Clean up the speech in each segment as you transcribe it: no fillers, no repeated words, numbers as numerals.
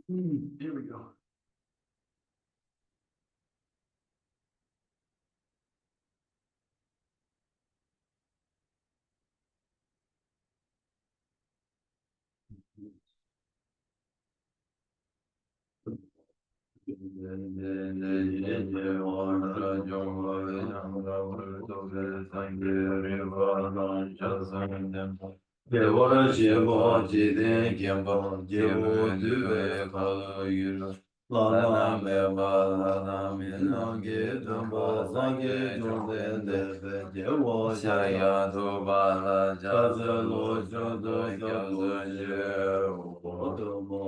Here we go. Lana me ba lana mi nam ge dum ba sang ge jong den de be je wo xia ya du ba la ja ze lo jo do xiao du je wo du mo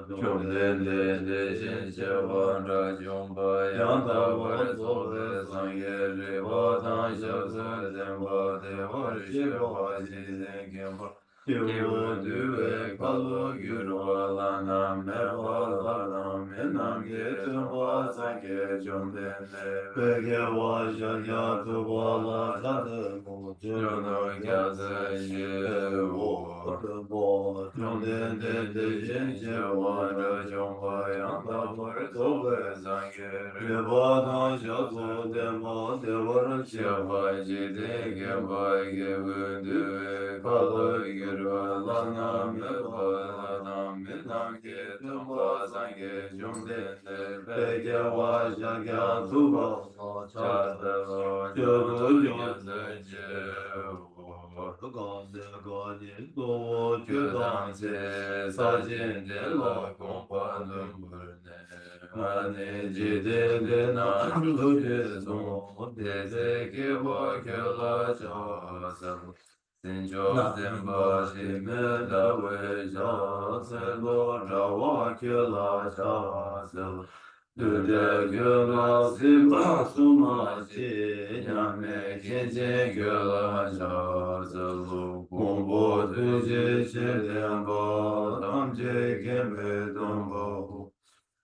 jong den de xin xie wan zha jong ba yang da wo zo le sang ye ri ba tang xiao ze den ba de wo ri xie ba ji den gen ba Kivu duve kalu gyurwa lana merwa lana minam yetumwa sanke jomdene peke wa shanya tuwa la jade mu juno gyaze ye wo tubo jomdene de jenje wa ra jomwa yanda mara tobe sanke riba na shazo demo devara cheva jide gemba gevu duve kalu gyurwa lana merwa lana minam yetumwa sanke jomdene peke wa shanya tuwa la jade mu juno gyaze ye wo gade gade do judan se sajin de la kompa lumburne ane jide de na luje zon de ze ke wa ke la cha sam sinjo zemba shi me la we ja se lo ra wa ke la cha sam de ge la si ma su ma chi nya me ke je ge la cha se lo kong bo tu je che lian bo tam je ke me dong bo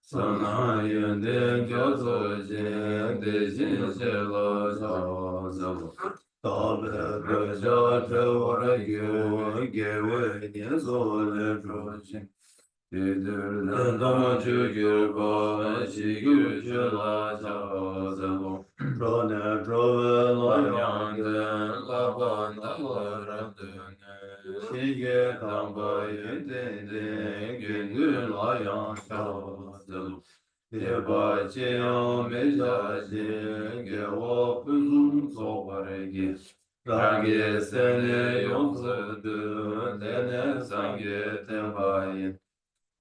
sana yun de kyo so jin de jin she la cha se lo ta be ge ja che wa ra ge ge we nian so le zhuo jin dama chu gyur ba shi gyur chu la cha se lo pro ne pro ve la yang de la ba na la ra de ne shi ge dang ba yin de de gyun gu la yang cha se lo ye ba che yang me ja shi ge wo pu zung so ba re ge rang ge se ne yong se de ne sang ge ten ba yin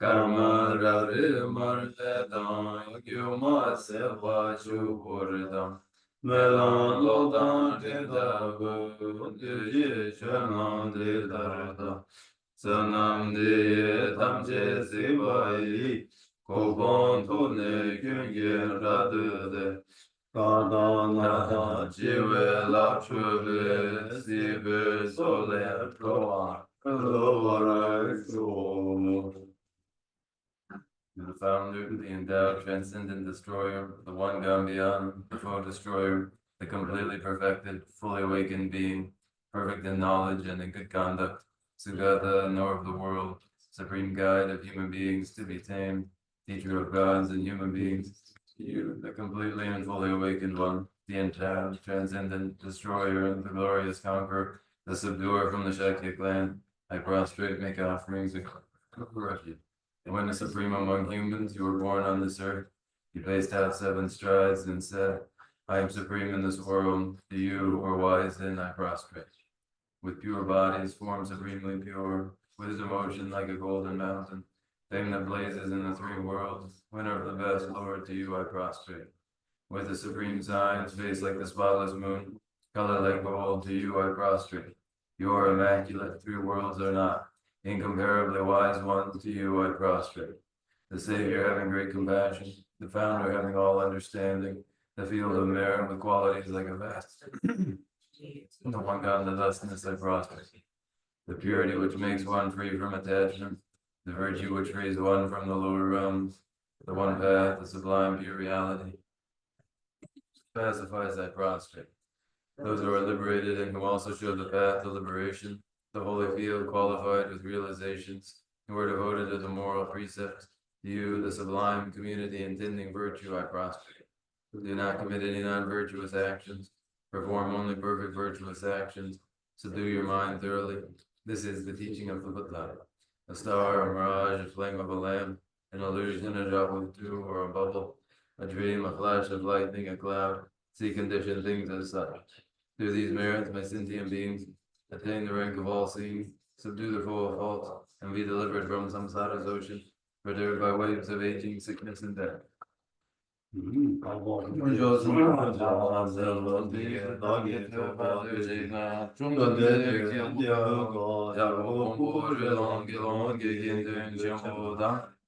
Karma rari marle dang gyu ma se hua chu gur dang me lang lo dang de da bu du ji chuan lang de dar da sa nam de ye tam che si ba yi ko bong tu ne kyun ge ra de de ka da na da ji we la chu le si be so le pro a lo wa ra chu the founder, the endowed, transcendent destroyer, the one gone beyond, the foe destroyer, the completely perfected, fully awakened being, perfect in knowledge and in good conduct, Sugata, knower of the world, supreme guide of human beings to be tamed, teacher of gods and human beings, you, the completely and fully awakened one, the endowed, transcendent destroyer, the glorious conqueror, the subduer from the Shakya clan, I prostrate, make offerings, and refuge. And when the supreme among humans, you were born on this earth, you paced out 7 strides and said, I am supreme in this world, to you who are wise and I prostrate. With pure bodies, form supremely pure, wisdom ocean like a golden mountain, fame that blazes in the 3 worlds, winner of the best, Lord, to you I prostrate. With the supreme signs, face like the spotless moon, color like gold, to you I prostrate. You are immaculate, 3 worlds are not. Incomparably wise one, to you I prostrate. The Savior having great compassion, the Founder having all understanding, the field of merit with qualities like a vast. The one God in the thusness I prostrate. The purity which makes one free from attachment, the virtue which frees one from the lower realms, the one path, the sublime pure reality. Pacifies I prostrate. Those who are liberated and who also show the path to liberation, the holy field qualified with realizations, who are devoted to the moral precepts, You, the sublime community intending virtue, I prosper. Do not commit any non-virtuous actions. Perform only perfect virtuous actions. Subdue your mind thoroughly. This is the teaching of the Buddha. A star, a mirage, a flame of a lamp, an illusion, a drop of dew, or a bubble, a dream, a flash of lightning, a cloud. See conditioned things as such. Through these merits, my sentient beings attain the rank of all seeing, subdue the four faults, and be delivered from samsara's ocean, perturbed by waves of aging, sickness, and death.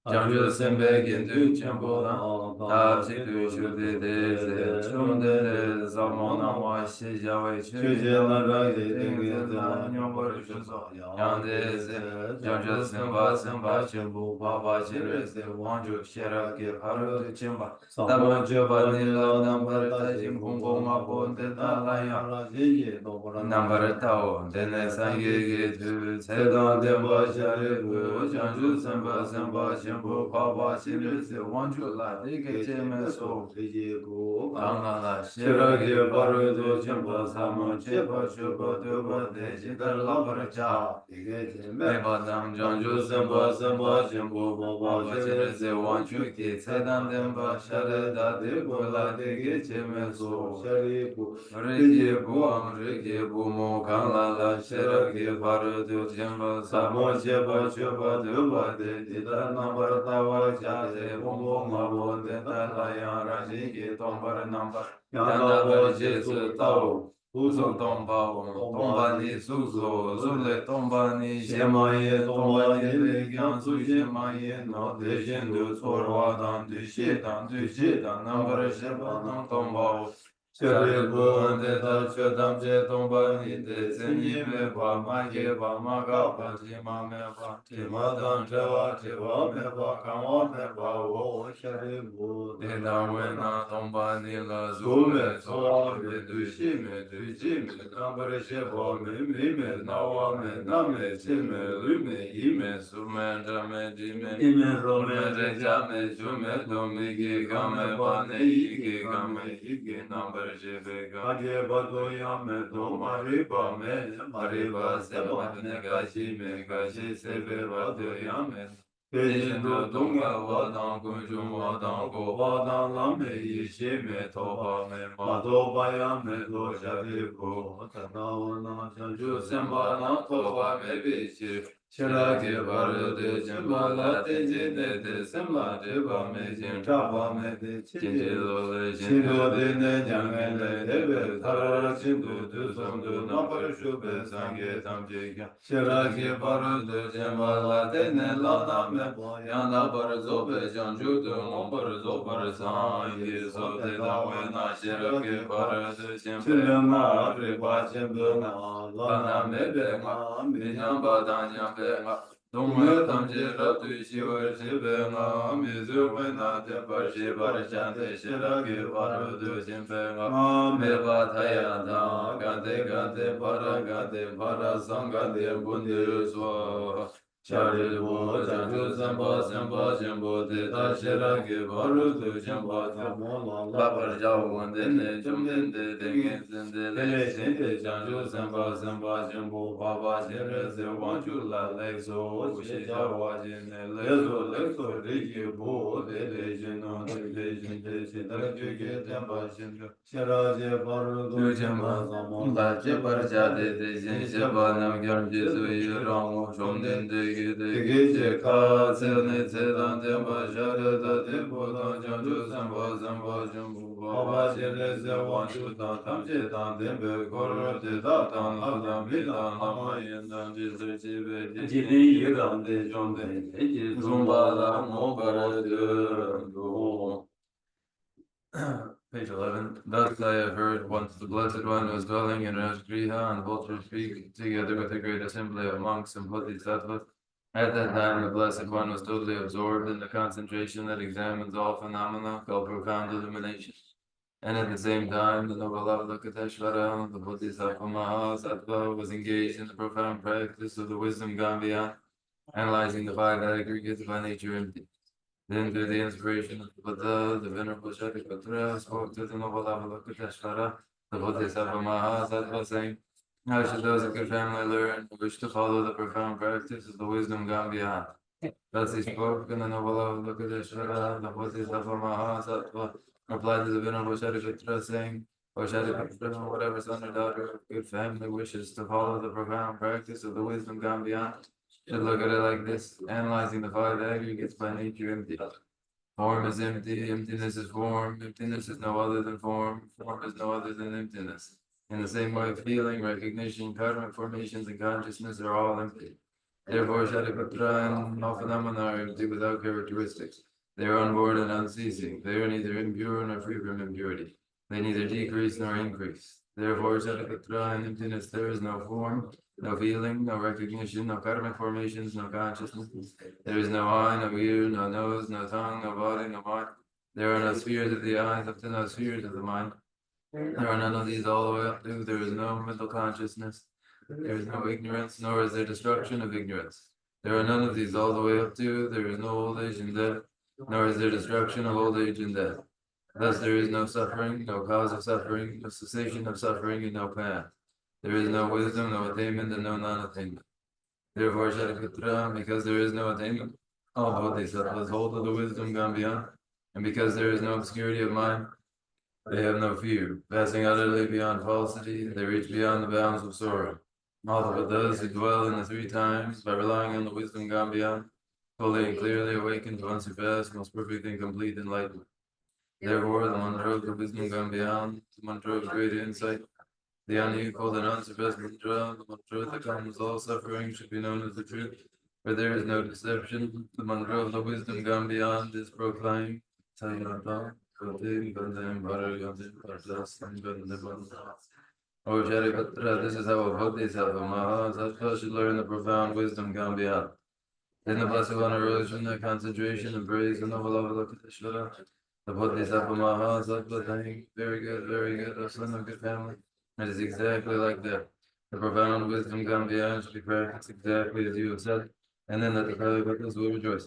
Janju sembe gindu chenpo dan, tabsi tu shude de ze, chumde de zamo namwa shi jawe chuje nara de denge za nyambar shuzo, yande ze, janju semba chenpo baba chere ze, wanju shera ke haru de chenpa, tabo jeba nila nambar ta jimpung ma po de da la ya, nambar tao, dene sangye ge tu, sedan demba shari bu, janju semba chenpo Baba Chimney, one July, they get him so. Angala, Shiraki, Baru, Jimbo, Samo, Chipa, Chupa, Duba, de Jigger Labaraja. Ebadam, John Joseph, Samba, Jimbo, Baba Chimney, one Chuki, Sedan, Demba, Sharada, de Bola, they get him so. Riki, Buam, Riki, Bumo, Kangala, Shiraki, Baru, Jimbo, Samo, Chipa, Chupa, Duba, de Jigger Tawa Jase Bumbo Mabo de Talaya Rajiki Tombar Number Yanda Jesu Tao Uso Tomba Tombani Suso Zule Tombani Shemaye Tombani Legian Su Shemaye No De Shindu Sorwadan Du Shetan Du Shetan Number Shepan Tomba Shari Bunde Da Chodam Je Tombani De Senyi Me Pa Maje Pa Maga Pa Tima Me Pa Tima Dan Treva Treva Me Pa Kama Me Pa Wo Shari Bu De Da Wena Tombani La Zume Soa Me Du Shi Me Du Ji Me Number Shepa Me Mi Me Nawa Me Name Chi Me Lu Me I Me Su Me Dra Me Di Me I Me Ro Me Re Ja Me Ju Me Do Me Gi Ga Me Pa Ne I Gi Ga Me I Gi Number Aje bado ya me do mariba me mariba se madne gashi me gashi se be bado ya me Pejin do dunga wadan kunjum wadan go wadan la me yishi me toba me mado baya me do shari ko tadawana chanju semba na toba me bichi Shiraki baru de jimba la te jine de semla de ba me jin chaba me de chinji lo le shindu de ne nyangen le debe tarara chindu du sondu nampar shube sangye tamje kya Shiraki baru de jimba la te ne la na me yanda bar zobe janju du mombar zobar sangye so de da we na shiraki baru de jimba ma riba jimba na la na me be ma mi nyamba dan nyambe Dongme tamje rabdu shivar shibe nga mizu wena tempa shivar shante shiraki varu du shimpe nga me vataya da gante gante para gante para sangante bundu swa Chari wo janju samba samba jimbo te ta shiraki varu du shimpa tamo la par jau wande ne chumden de dengen zende le shente janju samba samba jimbo baba shire se wanchu la lekso shija wajine lekso lekso riki bo de le jino de le jinte shidar juge tempa shindu shiraje varu du shimpa samo la je par jade de jin sheba nam gyam jisu yirango chomden de Tege ka tsene tsedan tenpa shara da tenpo dan janju samba samba jumbu baba shire se wanchu dan tamche dan tenpe koro te da dan la dan mi dan lama yin dan jisu chibe jilin yiram de jomde zumba la mo para du Page 11. Thus I have heard once the Blessed One was dwelling in Rajgriha and vultures speak together with a great assembly of monks and bodhisattvas. At that time, the Blessed One was totally absorbed in the concentration that examines all phenomena called profound illumination. And at the same time, the noble Avalokiteshvara, the Bodhisattva Mahasattva, was engaged in the profound practice of the wisdom Gambhya, analyzing the five aggregates by nature empty. Then, through the inspiration of the Buddha, the Venerable Shariputra spoke to the noble Avalokiteshvara, the Bodhisattva Mahasattva, saying, how should those of good family learn who wish to follow the profound practice of the wisdom gone beyond? Thus he spoke, and the noble Avalokiteshvara, the Bodhisattva Mahasattva, replied to the Venerable Shariputra, saying, O Shariputra, whatever son or daughter of good family wishes to follow the profound practice of the wisdom gone beyond, should look at it like this, analyzing the five aggregates by nature empty. Form is empty, emptiness is form, emptiness is no other than form is no other than emptiness. In the same way, feeling, recognition, karmic formations, and consciousness are all empty. Therefore, Shariputra and all phenomena are empty without characteristics. They are unborn and unceasing. They are neither impure nor free from impurity. They neither decrease nor increase. Therefore, Shariputra, in emptiness there is no form, no feeling, no recognition, no karmic formations, no consciousness. There is no eye, no ear, no nose, no tongue, no body, no mind. There are no spheres of the eyes up to no spheres of the mind. There are none of these all the way up to. There is no mental consciousness. There is no ignorance, nor is there destruction of ignorance. There are none of these all the way up to. There is no old age and death, nor is there destruction of old age and death. Thus there is no suffering, no cause of suffering, no cessation of suffering, and no path. There is no wisdom, no attainment, and no non-attainment. Therefore, Shariputra, because there is no attainment, all bodhisattvas hold of the wisdom gone beyond, and because there is no obscurity of mind, they have no fear. Passing utterly beyond falsity, they reach beyond the bounds of sorrow. All the Buddhas who dwell in the three times, by relying on the wisdom gone beyond, fully and clearly awaken to unsurpassed, most perfect and complete enlightenment. Therefore, the mantra of the wisdom gone beyond, the mantra of great insight, the unequaled and unsurpassed mantra, the mantra that comes all suffering, should be known as the truth, for there is no deception. The mantra of the wisdom gone beyond is proclaimed. O Shariputra, this is how a bodhisattva Mahasattva should learn the profound wisdom gone beyond. Then the Blessed One arose from the concentration and praised the noble Avalokiteshvara, the Bodhisattva Mahasattva, saying, very good, O son of good family. It is exactly like that. The profound wisdom gone beyond should be practiced exactly as you have said, and then that the Pali-Bhaktas will rejoice.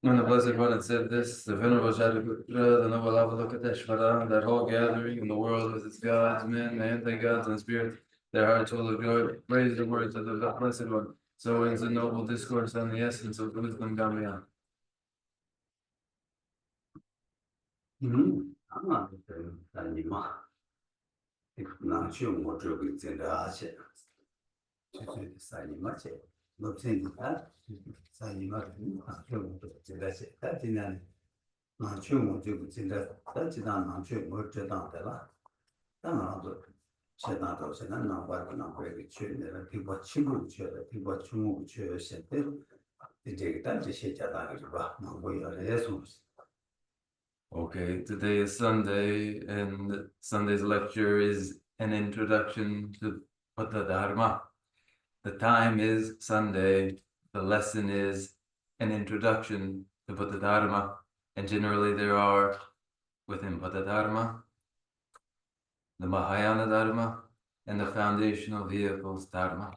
When the Blessed One had said this, the Venerable Shariputra, the noble Avalokiteshvara, that whole gathering in the world with its gods, men, anti-gods, and spirits, their hearts full of joy, praised the words of the Blessed One. So ends a noble discourse on the essence of wisdom gone beyond. Okay, today is Sunday, and Sunday's lecture is an introduction to Buddha Dharma. The time is Sunday. The lesson is an introduction to Buddha Dharma, and generally there are within Buddha Dharma, the Mahayana Dharma, and the foundational vehicles Dharma.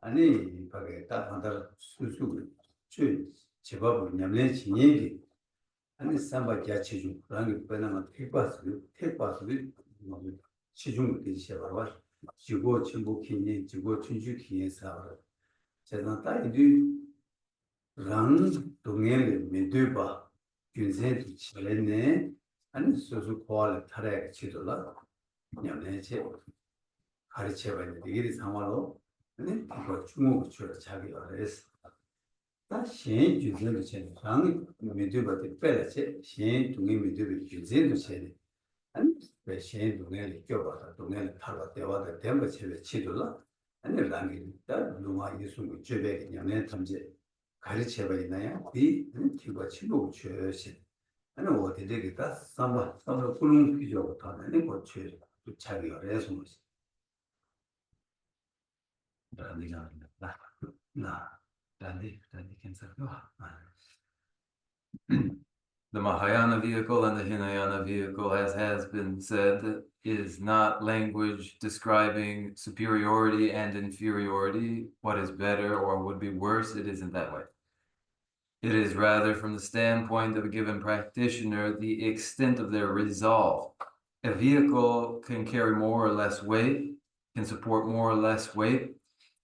아니 바게 딱 한달 수수 주 제법 냠내 진행이 아니 삼바 야치주 그런 거는 택바스 뭐 시중 되시어 봐 지고 침묵히니 지고 춘주키에서 제가 따이디 랑 동행을 메드바 균세도 치레네 아니 소소 코알 타래 치돌라 냠내체 가르쳐봐야 되게 상황으로 네, 이거 중국 주로 자기가 그랬어. 다 시행 주제도 제 랑 메드바데 빼라체 시행 동의 메드바 주제도 제 아니 왜 시행 동의를 껴봐서 동의를 타고 대화를 된거 제외 치돌라 아니 랑이 다 누가 예수 주베 그냥 탐제 가르쳐봐야나요? 이 티가 치고 주시 아니 어디에 다 삼바 꿀ung 피죠. 다는 거 주요 자기가 그래서 Dandy 괜찮고. The Mahayana vehicle and the Hinayana vehicle, as has been said, is not language describing superiority and inferiority, what is better or would be worse. It isn't that way. It is rather, from the standpoint of a given practitioner, the extent of their resolve. A vehicle can carry more or less weight, can support more or less weight,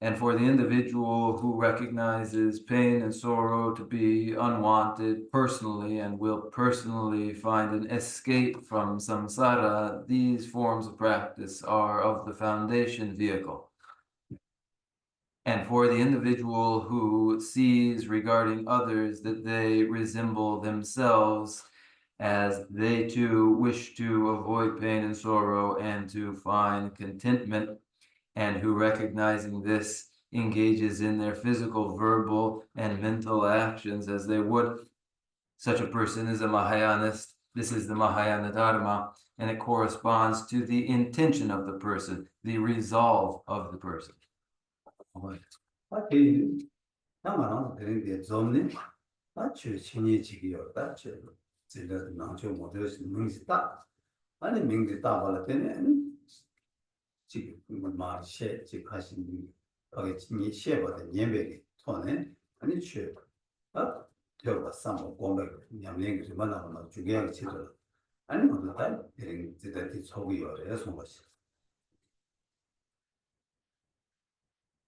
and for the individual who recognizes pain and sorrow to be unwanted personally and will personally find an escape from samsara, these forms of practice are of the foundation vehicle. And for the individual who sees regarding others that they resemble themselves, as they too wish to avoid pain and sorrow and to find contentment, and who, recognizing this, engages in their physical, verbal, and mental actions as they would, such a person is a Mahayanist. This is the Mahayana Dharma, and it corresponds to the intention of the person, the resolve of the person. 나만 그런데 좀네 아주 신이지기요 다치 제가 나저 모델 능지다 아니 명지다 발라 때는 지금 말셰 지 가신 거기 진이 셰버데 예배기 토네 아니 쉐 아, 저거 삼고 공백 냠랭이 좀 만나면 주게하게 치더라 아니 뭐다 이런 제대로 소비요 해서 것이.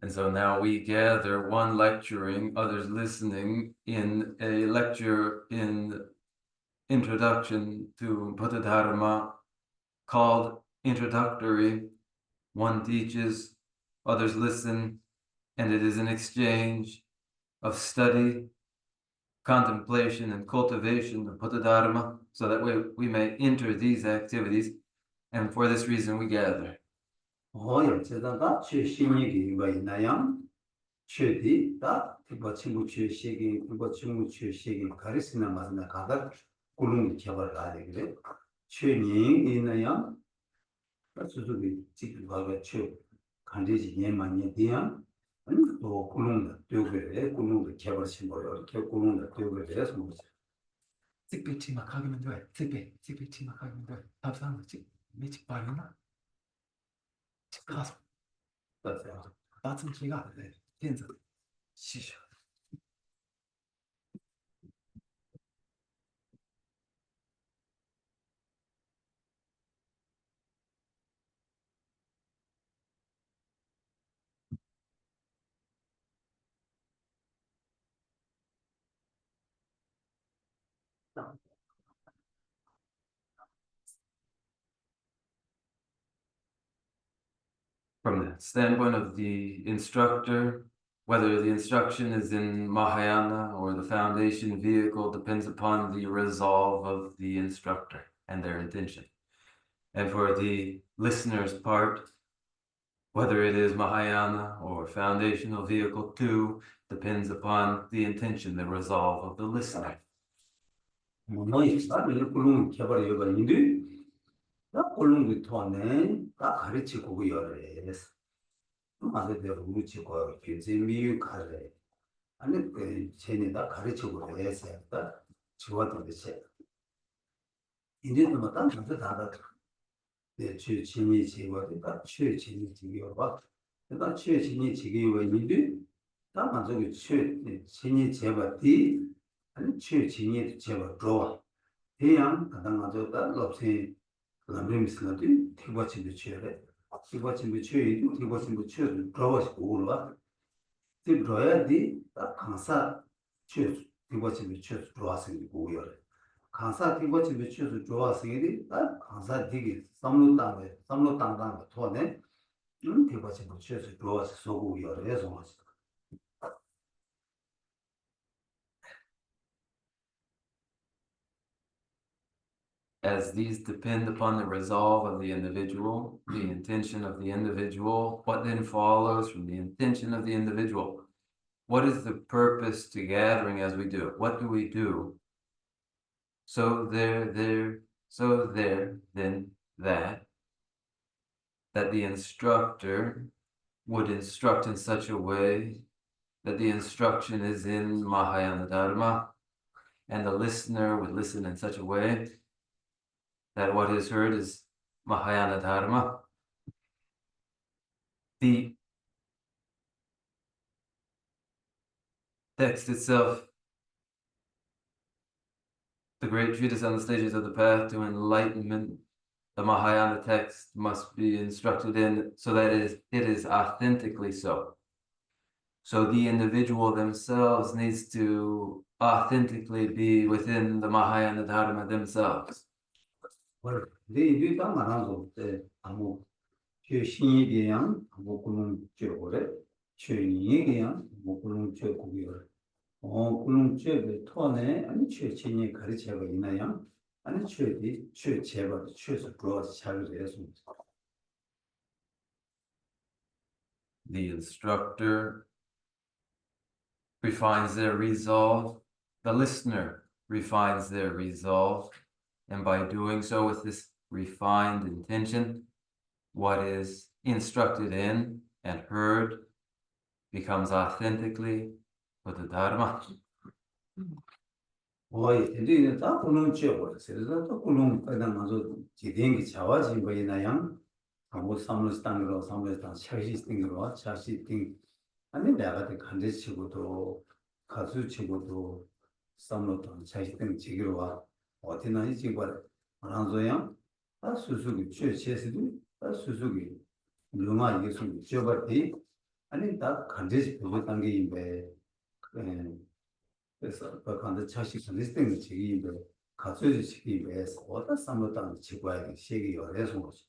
And so now we gather, one lecturing, others listening, in a lecture in Introduction to Buddha Dharma called Introductory. One teaches, others listen, and it is an exchange of study, contemplation, and cultivation of Buddha Dharma, so that we may enter these activities, and for this reason we gather. 어쨌다가 최신이기가 있나요? 최디다 티버 친구 최시기 티버 친구 최시기 가르치나 맞나 가다 꿀ung 개발 가야 그래. 최니 있나요? 수수비 지금 가가 최 간디지 예만이 돼야 아니 또 꿀ung 되게 꿀ung 개발 신고요. 이렇게 꿀ung 되게 해서 뭐지? 특별히 막 하면 돼. 특별히 막 하면 돼. 답상 미치 빠르나? 가서 맞아요. 나zum 기가 안 돼. 텐서 시셔. From the standpoint of the instructor, whether the instruction is in Mahayana or the foundation vehicle depends upon the resolve of the instructor and their intention. And for the listener's part, whether it is Mahayana or foundational vehicle too, depends upon the intention, the resolve of the listener. 뭐이 나를 꿀ung 개발 여가 인데 나 꿀ung도 토네 다 가르치고 그 열에서 아들들 우치고 교재미 가래 아니 그 쟤네다 가르치고 해서 했다 지워도 되지 이제는 뭐다 진짜 다다 네 주진이 지워다 주진이 지워 봐 일단 주진이 지기와 인데 다 만족이 주진이 제바디 아니 주진이 제바 줘 대양 가당 가져다 럽세 Lam Rim Class 티버친 비치래. 티버친 비치에 티버친 비치를 들어와서 오르와. 티 들어야지 딱 강사 치 티버친 비치에 들어와서 오요. 강사 티버친 비치에 들어와서 딱 강사 되게 삼로 땅에 토네. 티버친 비치에 들어와서 소고요. 해서 왔어. As these depend upon the resolve of the individual, the intention of the individual, what then follows from the intention of the individual? What is the purpose to gathering as we do it? What do we do? So then that the instructor would instruct in such a way that the instruction is in Mahayana Dharma, and the listener would listen in such a way that what is heard is Mahayana Dharma. The text itself, the great treatise on the stages of the path to enlightenment, the Mahayana text must be instructed in so that it is authentically so. So the individual themselves needs to authentically be within the Mahayana Dharma themselves. Well, they do that around the Amu. Shinyiyan, Mokulum Chogore, Chuniyan, Mokulum Chogure. Oh, Kulum Chebe, Tone, and Chini Karicheva Inayam, and Chudi, Cheva, Chus brought child lessons. The instructor refines their resolve, the listener refines their resolve, and by doing so with this refined intention, what is instructed in and heard becomes authentically for the Dharma. Why, indeed, the Kulum Chogore, says that the Kulum Kadamazo, Jiding Chawaji by Inayam, and was some standard, some Chashi Stingro, Chashi Ting, and then there are the Kandichibuto, Kazuchibuto, some of them Chashi Ting Chigua, or Tina Ichiba, Ranzoyam, that's Suzuki Church Chesidu, that's Suzuki, Luma Yusu, Jobati, and in that Kandish Putangi in the 그런데 자식 리스팅 지기인데 가수지 지기 위해서 어떤 상무당 지구에 시기 어려서 거지.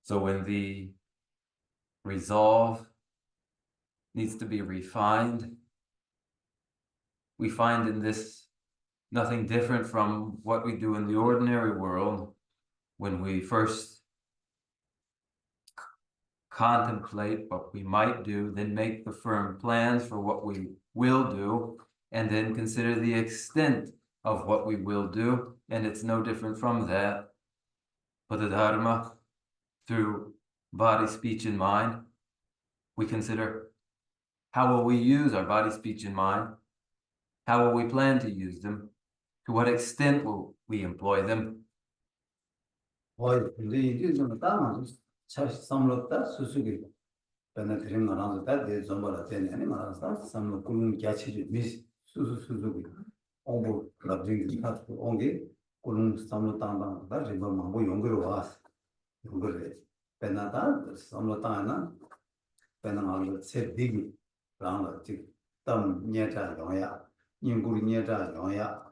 So when the resolve needs to be refined, we find in this nothing different from what we do in the ordinary world when we first contemplate what we might do, then make the firm plans for what we will do, and then consider the extent of what we will do. And it's no different from that for the Dharma. Through body, speech, and mind, we consider how will we use our body, speech, and mind? How will we plan to use them? To what extent will we employ them? Why, the 자식 삼로다 수수기 변화되는 거라서 다 대존바라 되는 아니 말아서 삼로 꾸는 개체지 미스 수수수수기 오버 라빙이 같고 온게 꾸는 삼로 땅방 다 리버 망고 용거로 와서 용거래 변화다 삼로 땅나 변화하는 세디기 라는 지땀 녀자 용야 인구리 녀자 용야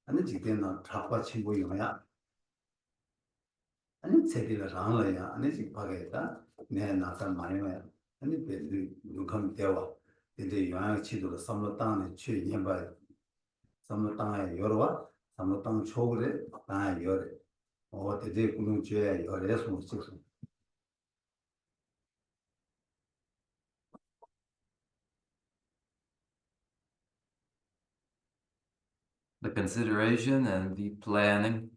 아니 지대나 잡과 친구 용야 아니 세디가 장래야 아니 지 파게다 내 나타 마이야 아니 베드 누감 되와 근데 영향 치도로 삼로 땅에 취 년바 삼로 땅에 열어와 삼로 땅 초그래 다 열어 어디에 꾸는 죄 열에서 찍어 The consideration and the planning,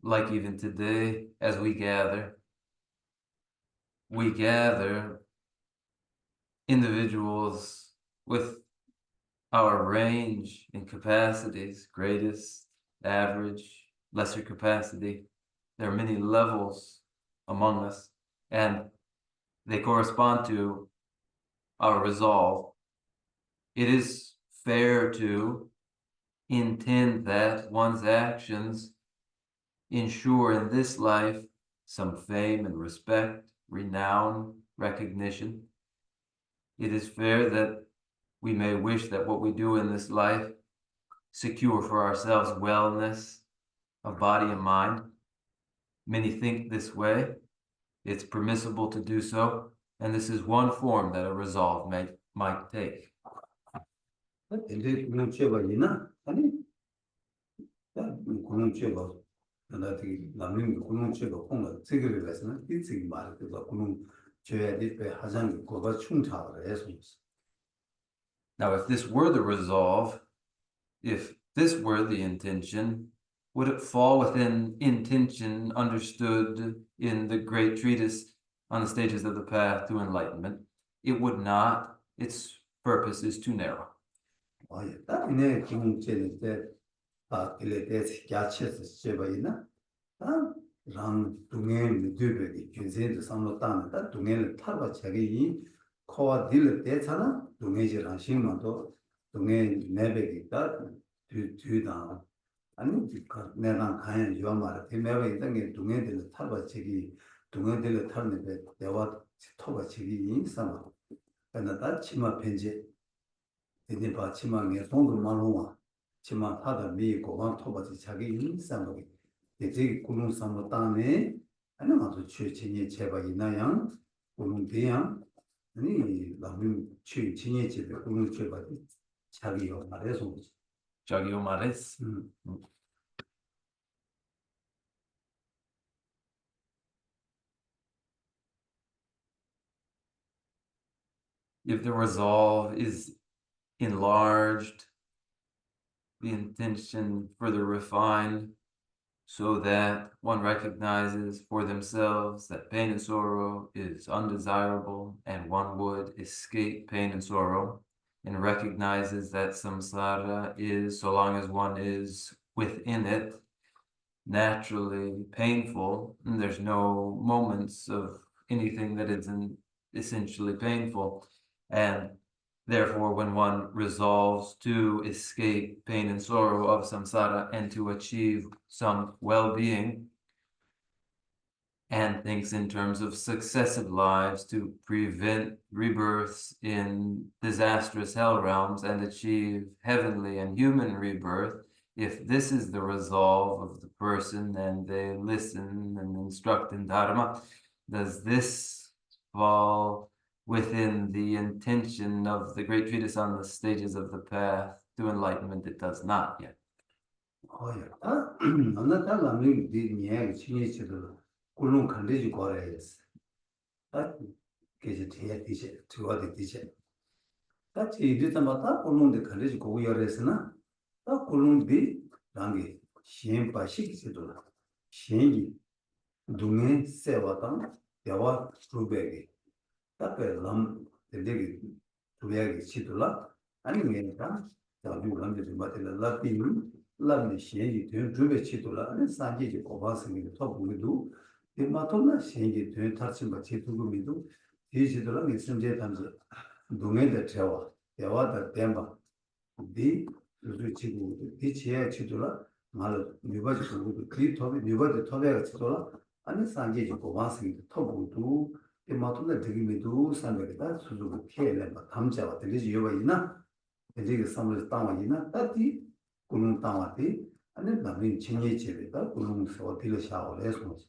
like even today, as we gather individuals with our range in capacities, greatest, average, lesser capacity. There are many levels among us, and they correspond to our resolve. It is fair to intend that one's actions ensure in this life some fame and respect, renown, recognition. It is fair that we may wish that what we do in this life secure for ourselves wellness of body and mind. Many think this way. It's permissible to do so, and this is one form that a resolve might take. 근데 꾸는 죄가 있나? 아니 꾸는 죄가 나한테 남는 꾸는 죄가 공가 지기를 해서는 이 지기 말해서 꾸는 죄에 대해 하장 거가 충차를 해서 Now, if this were the resolve, if this were the intention, would it fall within intention understood in the great treatise on the stages of the path to enlightenment? It would not. its purpose is too narrow. Oh, yeah. That in a king that catches Chebaina. Ram Dungen, Duby, Junzin, the Samotan, that Dungen, Taba Chagi, Koa Dil Detana, Dungaji Ranshimando, Dungen, Nebegi, that do down. And Neran Kayan Yomar, he never then Dungen, Taba Chigi, Dungen de Tarnibet, there was Toba Chigi in summer. And that Chima Penji, the Nipa Chima, Netongo Maluma, Chima Pada, me, go on Toba Chagi in summer. 이제 군ung samlo tane ane mato chue chenye cheba inayang 군ung deyang ane lamrim chue chenye chebe 군ung cheba di chagiyo mareso Chagiyo mares. If the resolve is enlarged, the intention further refined, so that one recognizes for themselves that pain and sorrow is undesirable and one would escape pain and sorrow, and recognizes that samsara is, so long as one is within it, naturally painful, and there's no moments of anything that isn't essentially painful. And therefore, when one resolves to escape pain and sorrow of samsara and to achieve some well-being, and thinks in terms of successive lives to prevent rebirths in disastrous hell realms and achieve heavenly and human rebirth, if this is the resolve of the person and they listen and instruct in Dharma, does this fall within the intention of the great treatise on the stages of the path to enlightenment? It does not yet. Oh, yeah. Another lamrim did Niag Chinese Kulung Kandiji Koreas. That gets it here, teacher, to other teacher. That he did about Kulung the Kandiji Koyasna. That Kulung di Rangi, Shem Pashik Sidula, Shengi, Dume Sevatan, Yawa Rubegi. That lam the dig to Yagi Sidula, and Menka, the new landed in Batilla Latin, Lam Shengi, Drube Chitula, and Sanji Kovasing in the top we do. The Matona Shengi to touch him, but Chitumidu, Digital is some Jetams, Dume the Trawa, Yawa the Temba, the Chibu, the Chia Chitula, Mal, Nubaj, Clitobi, Nuba the Toga Chitola, and Sanji Kovasing the top we do. The Matona Digimidu, Sanberta, Suzu, Kale, but Tamja, the Ligiovina, the Lig Samuel Tawana, Tati, Kulum Tamati, and then Navin Chinye Chevita, Kulum for Tilisha or Lesmos.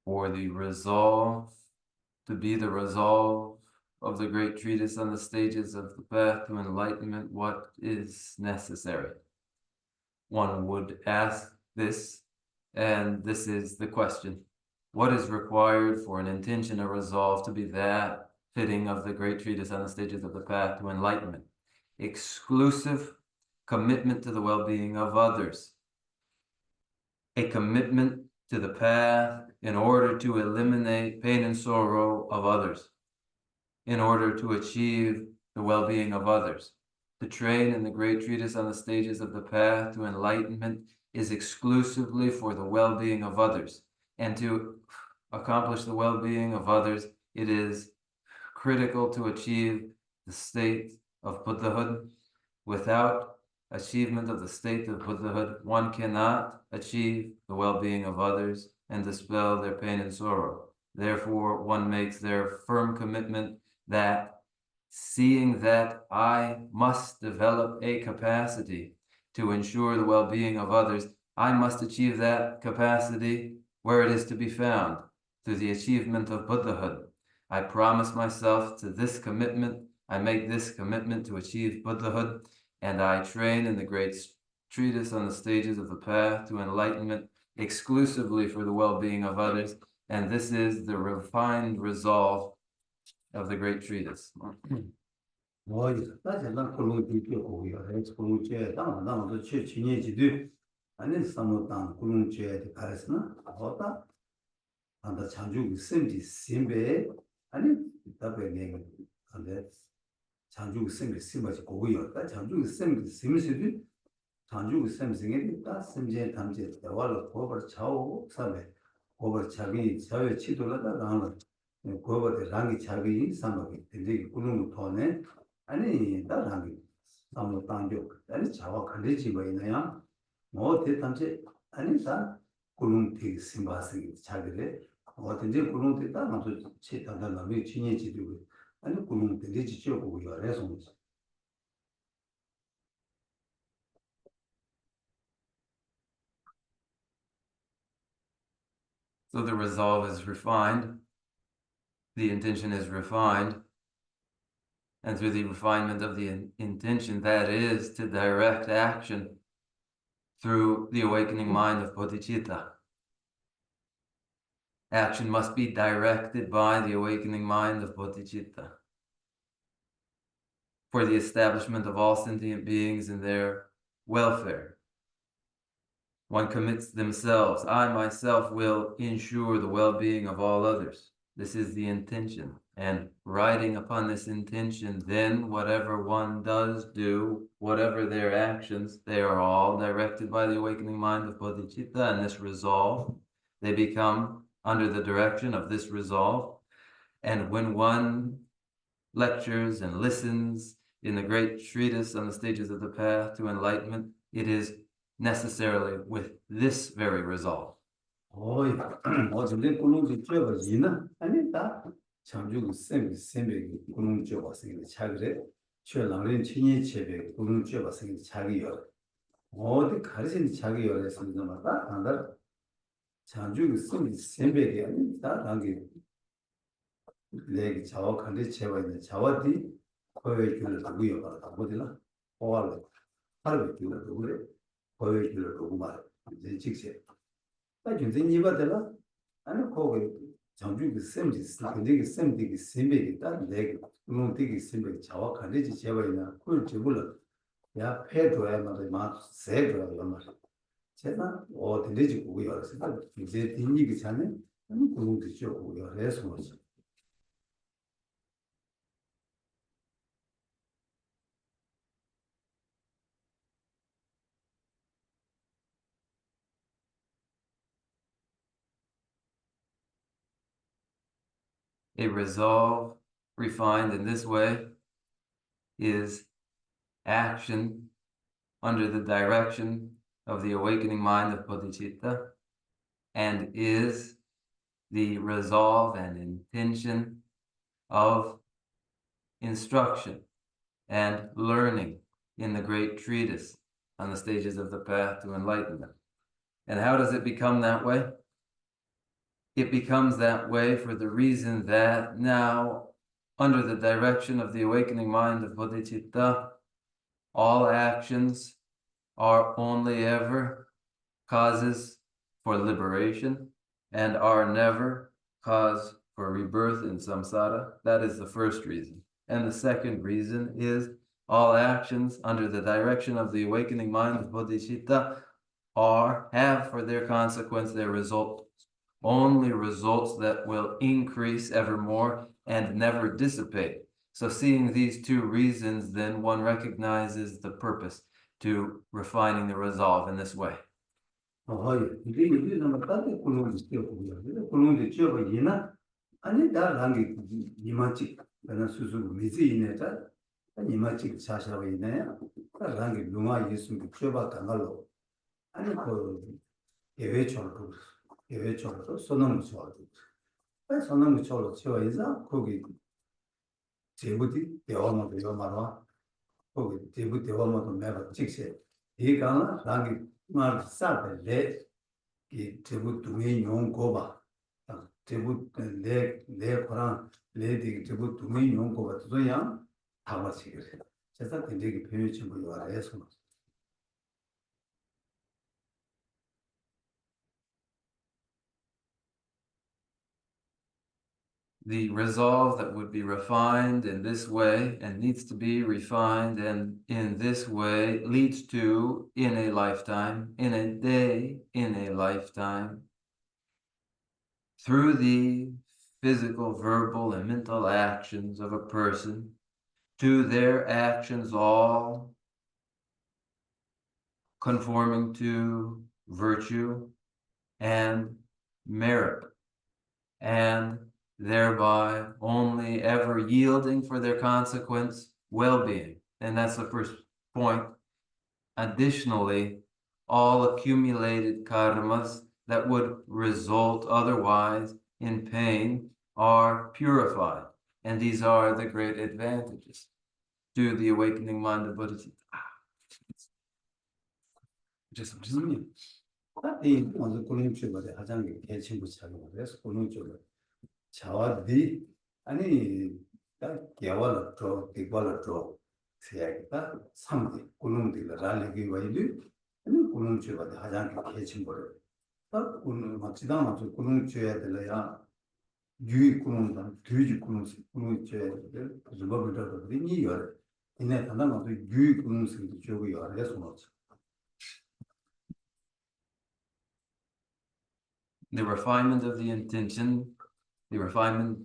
For the resolve to be the resolve of the great treatise on the stages of the path to enlightenment, what is necessary? One would ask this, and this is the question. What is required for an intention or resolve to be that fitting of the great treatise on the stages of the path to enlightenment? Exclusive commitment to the well-being of others. A commitment to the path in order to eliminate pain and sorrow of others, in order to achieve the well-being of others. To train in the great treatise on the stages of the path to enlightenment is exclusively for the well-being of others. And to accomplish the well-being of others, it is critical to achieve the state of Buddhahood. Without achievement of the state of Buddhahood, one cannot achieve the well-being of others and dispel their pain and sorrow. Therefore, one makes their firm commitment that seeing that I must develop a capacity to ensure the well-being of others, I must achieve that capacity where it is to be found, through the achievement of Buddhahood. I promise myself to this commitment, I make this commitment to achieve Buddhahood, and I train in the great treatise on the stages of the path to enlightenment exclusively for the well-being of others, and this is the refined resolve of the great treatise. 뭐 다시는 그런 뒤에 고요. 해서 그런 제 나도 제 진행지도 아니 사모단 그런 제 가르스나 어다 안다 장주 생기 심배 아니 답에 내가 근데 장주 생기 심바지 고요. 다 장주 생기 심시도 장주 생생에 다 심제 담제 대화를 고버 차오 사회 고버 자기 사회 치도라다 나는 고버의 랑이 자기 상하게 되게 그런 거 돈에 아니 나랑이 아무 당교 아니 자와 관리지 뭐 있나요? 뭐 대단지 아니 다 그런 되게 심바스기 자기래 어떤지 그런 데다 나도 제단다 남이 진행지도 아니 그런 되게 지켜보고 열해서 So the resolve is refined, the intention is refined, and through the refinement of the intention, that is to direct action through the awakening mind of bodhicitta. Action must be directed by the awakening mind of bodhicitta for the establishment of all sentient beings and their welfare. One commits themselves. I myself will ensure the well-being of all others. This is the intention. And riding upon this intention, then whatever one does do, whatever their actions, they are all directed by the awakening mind of bodhicitta and this resolve. They become under the direction of this resolve. And when one lectures and listens in the great treatise on the stages of the path to enlightenment, it is necessarily with this very resolve. 어이 어제 그런 저 이나 아니다 장주 쌤이 그런 저 왔으니 자그래 최랑린 친이 제배 그런 저 왔으니 자기요 어디 가르친 자기 열에서 넘어가 안다 장주 쌤이 아니다 나게 내가 자와 관리 제와 있는 자와디 거의 줄 두고요 어디나 보알 하루 줄 두고래 거의 줄 두고 말 이제 직세 나 근데 이거들아 아니 거기 장주 쌤지 근데 쌤이 쌤이 딱 내가 그런 되게 쌤이 자와 관리지 제와 있는 그걸 제불러 야 패줘야 말이 막 세줘야 말 제가 어디지 보고 열었어 이제 뒷얘기 전에 그런 게 좀 열어서 뭐지 A resolve refined in this way is action under the direction of the awakening mind of bodhicitta and is the resolve and intention of instruction and learning in the great treatise on the stages of the path to enlightenment. And how does it become that way? It becomes that way for the reason that now, under the direction of the awakening mind of bodhicitta, all actions are only ever causes for liberation and are never cause for rebirth in samsara. That is the first reason. And the second reason is all actions under the direction of the awakening mind of bodhicitta have for their consequence their result only results that will increase evermore and never dissipate. So seeing these two reasons, then one recognizes the purpose to refining the resolve in this way. 이게 좀 따뜻해 그런 게 있고요. 그런 게 지어가 이나 아니 다랑이 이마치 내가 수수 미지이네다 이마치 사샤가 있네. 다랑이 누가 예수님 지어봐 간걸로 아니 그 예외적으로 선언을 줘도 선언을 줘로 지어 있어 거기 제부디 대화만 요 말아 거기 제부 대화만 매번 직세 이가나 랑이 말 사베레 이 제부 두메 용고바 제부 내 거랑 레디 제부 두메 용고바 도야 다마시게 제가 되게 표현이 좀 요아래서 the resolve that would be refined in this way and needs to be refined and in this way leads to, in a lifetime, in a day, in a lifetime, through the physical, verbal, and mental actions of a person, to their actions all conforming to virtue and merit, and thereby only ever yielding for their consequence well-being. And that's the first point. Additionally, all accumulated karmas that would result otherwise in pain are purified. And these are the great advantages to the awakening mind of Bodhicitta. Just 이 먼저 고른 쪽에 가장 개침부 차고 그래서 고른 쪽에 자와디 아니 딱 개월 또 개월 또 세야겠다 삼디 고른들 라리기 와이드 아니 고른 쪽에 가장 개침부를 딱 고른 맞지다 맞죠 고른 쪽에 들어야 유이 고른다 뒤지 고른 쪽에 그래서 뭐부터 그러니 요 이내 하나만 유이 고른 쪽이 요래서 뭐지 the refinement of the intention, the refinement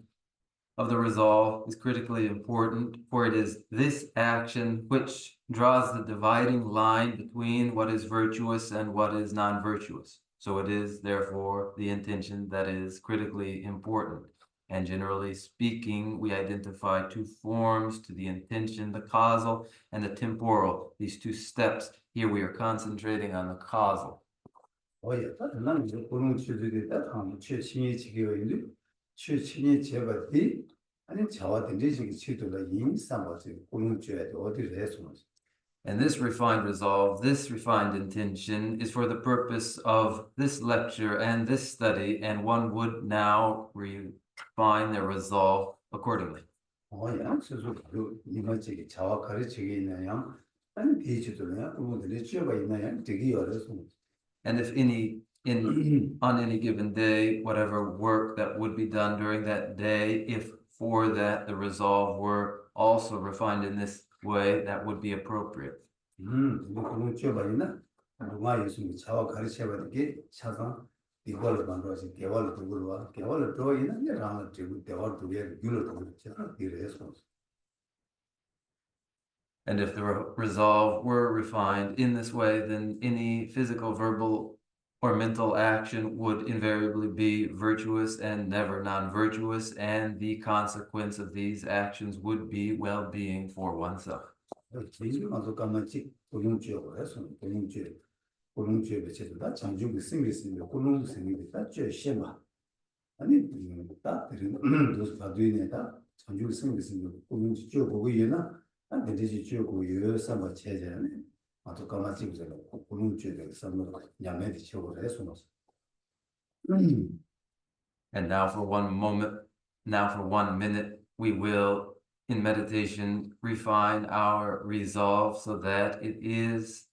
of the resolve is critically important, for it is this action which draws the dividing line between what is virtuous and what is non-virtuous. So it is, therefore, the intention that is critically important. And generally speaking, we identify two forms to the intention, the causal and the temporal, these two steps. Here we are concentrating on the causal. 나는 이제 그런 주제에 따라서 최신의 지교인데 최신의 제바디 아니 자와든지 지금 치도가 인상하지 그런 주제에 어디를 해서 And this refined resolve, this refined intention is for the purpose of this lecture and this study, and one would now refine their resolve accordingly. 그래서 그 이마지기 자와 가르치기 있나요? 아니 비지도냐? 그분들이 지어가 있나요? 되게 어려서 And if on any given day, whatever work that would be done during that day, if for that the resolve were also refined in this way, that would be appropriate. 그런 지어가 있나? 누가 예수님 자와 가르쳐야 되게 차상 이걸로 만들어서 개월 그걸로 개월 더 있는데 라는 지금 개월 두 개를 귤을 더 이래서 And if the resolve were refined in this way, then any physical, verbal, or mental action would invariably be virtuous and never non-virtuous, and the consequence of these actions would be well-being for oneself. 지금 아주 까만지 고용주하고 해서 고용주에 제도다 장중이 생겼으면 고용생이 다 죄시마 아니 다 그런 도스 받으네다 장중이 생겼으면 고용주 보고 얘나 안 되지 주고 여사마 체제네 아주 까만지 그래서 고용주에 선물 양해를 지역으로 해서 And now for 1 minute, we will, in meditation, refine our resolve so that it is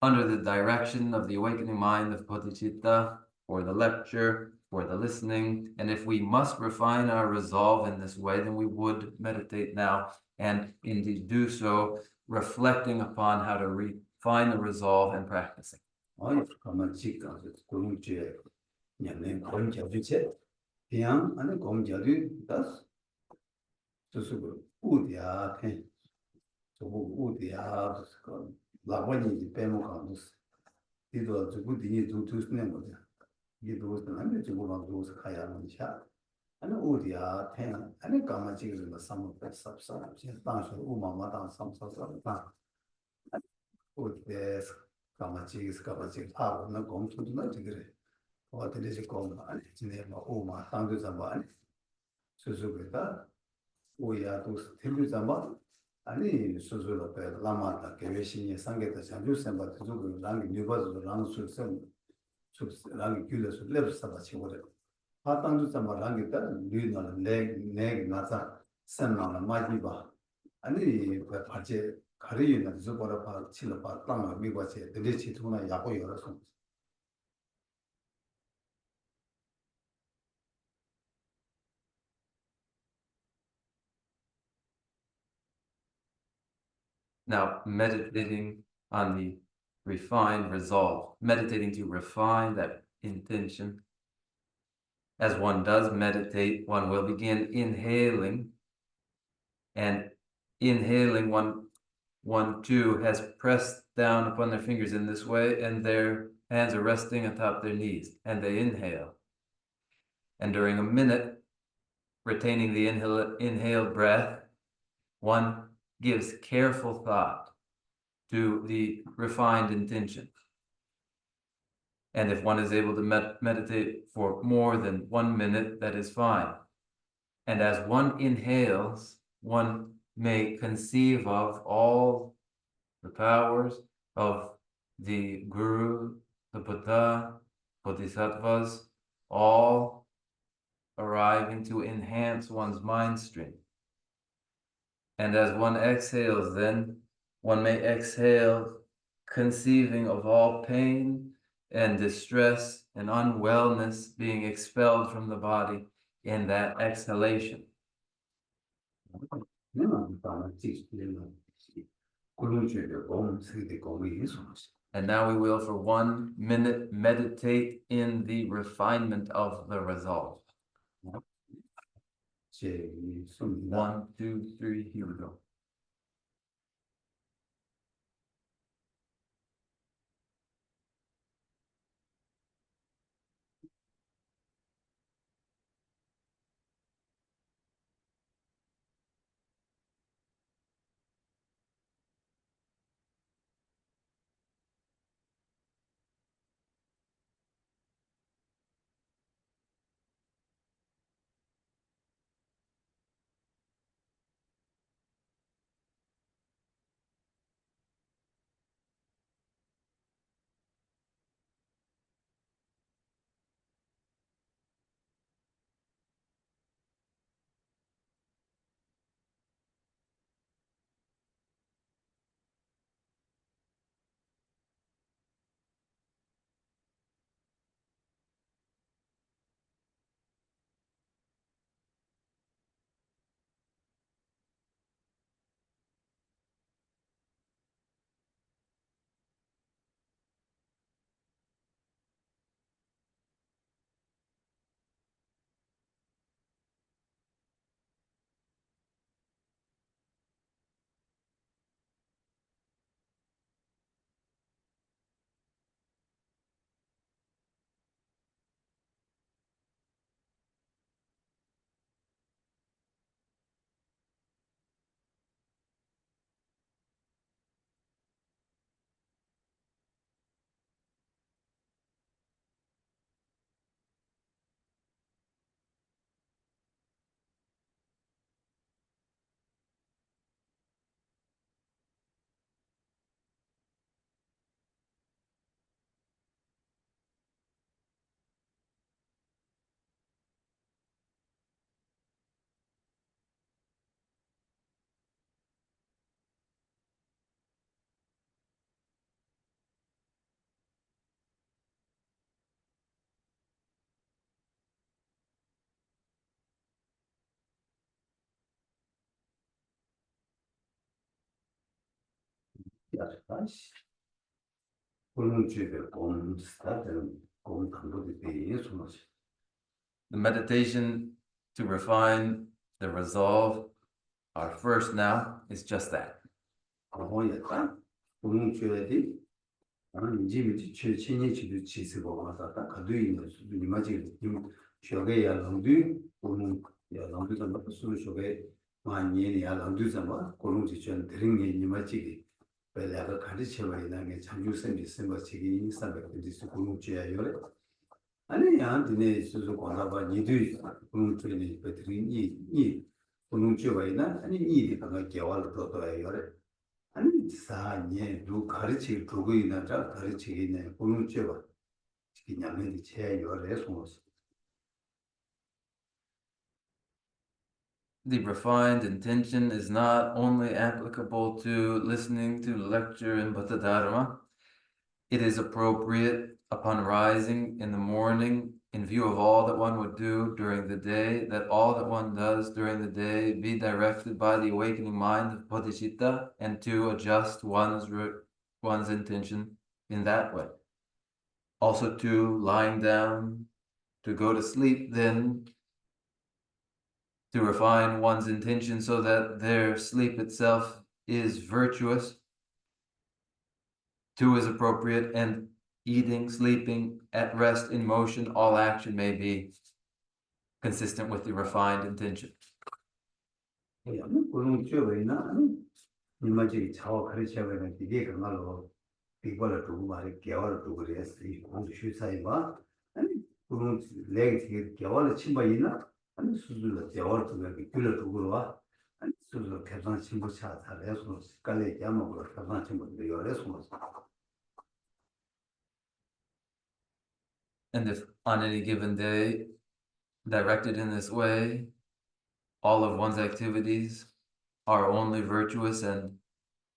under the direction of the awakening mind of Bodhicitta, for the lecture, for the listening. And if we must refine our resolve in this way, then we would meditate now and indeed do so, reflecting upon how to refine the resolve and practicing. 냐면 공자주체 그냥 안에 공자주 다스 저수고 우디야 해 저거 우디야 그 라바니 빼먹어서 이도 저거 뒤에 두스는 거죠 이도 안에 저거 막도서 가야 하는 차 안에 우디야 해 안에 까마지는 삼목에 삽삽 당시 우마마당 삼사사 다 우디에서 까마지 아는 공투도 그래 어디서 공부하는 지내면 오마 상도 잡아니 수수께다 오야도 틀도 잡아 아니 수수로 배 라마다 개외신이 상계다 자주 생각 주고 랑이 뉴버즈도 랑수선 랑이 귤에서 랩스다 치고래 파탄도 잡아 랑이다 뉴는 내 나자 선나나 마지바 아니 그 바제 가리는 저거라 파 칠로 파 땅을 미과체 들리치 두나 야고 열어서 Now, meditating on the refined resolve, meditating to refine that intention. As one does meditate, one will begin inhaling, and inhaling, one too has pressed down upon their fingers in this way, and their hands are resting atop their knees, and they inhale. And during a minute, retaining the inhaled breath, one gives careful thought to the refined intention. And if one is able to meditate for more than 1 minute, that is fine. And as one inhales, one may conceive of all the powers of the Guru, the Buddha, Bodhisattvas, all arriving to enhance one's mind stream. And as one exhales, then one may exhale conceiving of all pain and distress and unwellness being expelled from the body in that exhalation. And now we will, for 1 minute, meditate in the refinement of the resolve. 1, 2, 3, here we go. The meditation to refine the resolve, our first now, is just that. The refined intention is not only applicable to listening to lecture in Buddha Dharma, it is appropriate upon rising in the morning in view of all that one would do during the day, that all that one does during the day be directed by the awakening mind of bodhicitta, and to adjust one's intention in that way. Also to lying down, to go to sleep, then to refine one's intention so that their sleep itself is virtuous, two is appropriate, and eating, sleeping, at rest, in motion, all action may be consistent with the refined intention. 그런 쪽에나 이마지 차와 가르쳐가는 이게 그말로 이거를 두고 말이 개월 두고 그랬어. 이 공주 사이와 아니 그런 레기 개월 침바이나 아니 수술로 개월 두고 길을 두고 와 아니 수술로 개선 친구 차사래서 깔래 야먹으로 개선 친구들 요래서 And if on any given day, directed in this way, all of one's activities are only virtuous and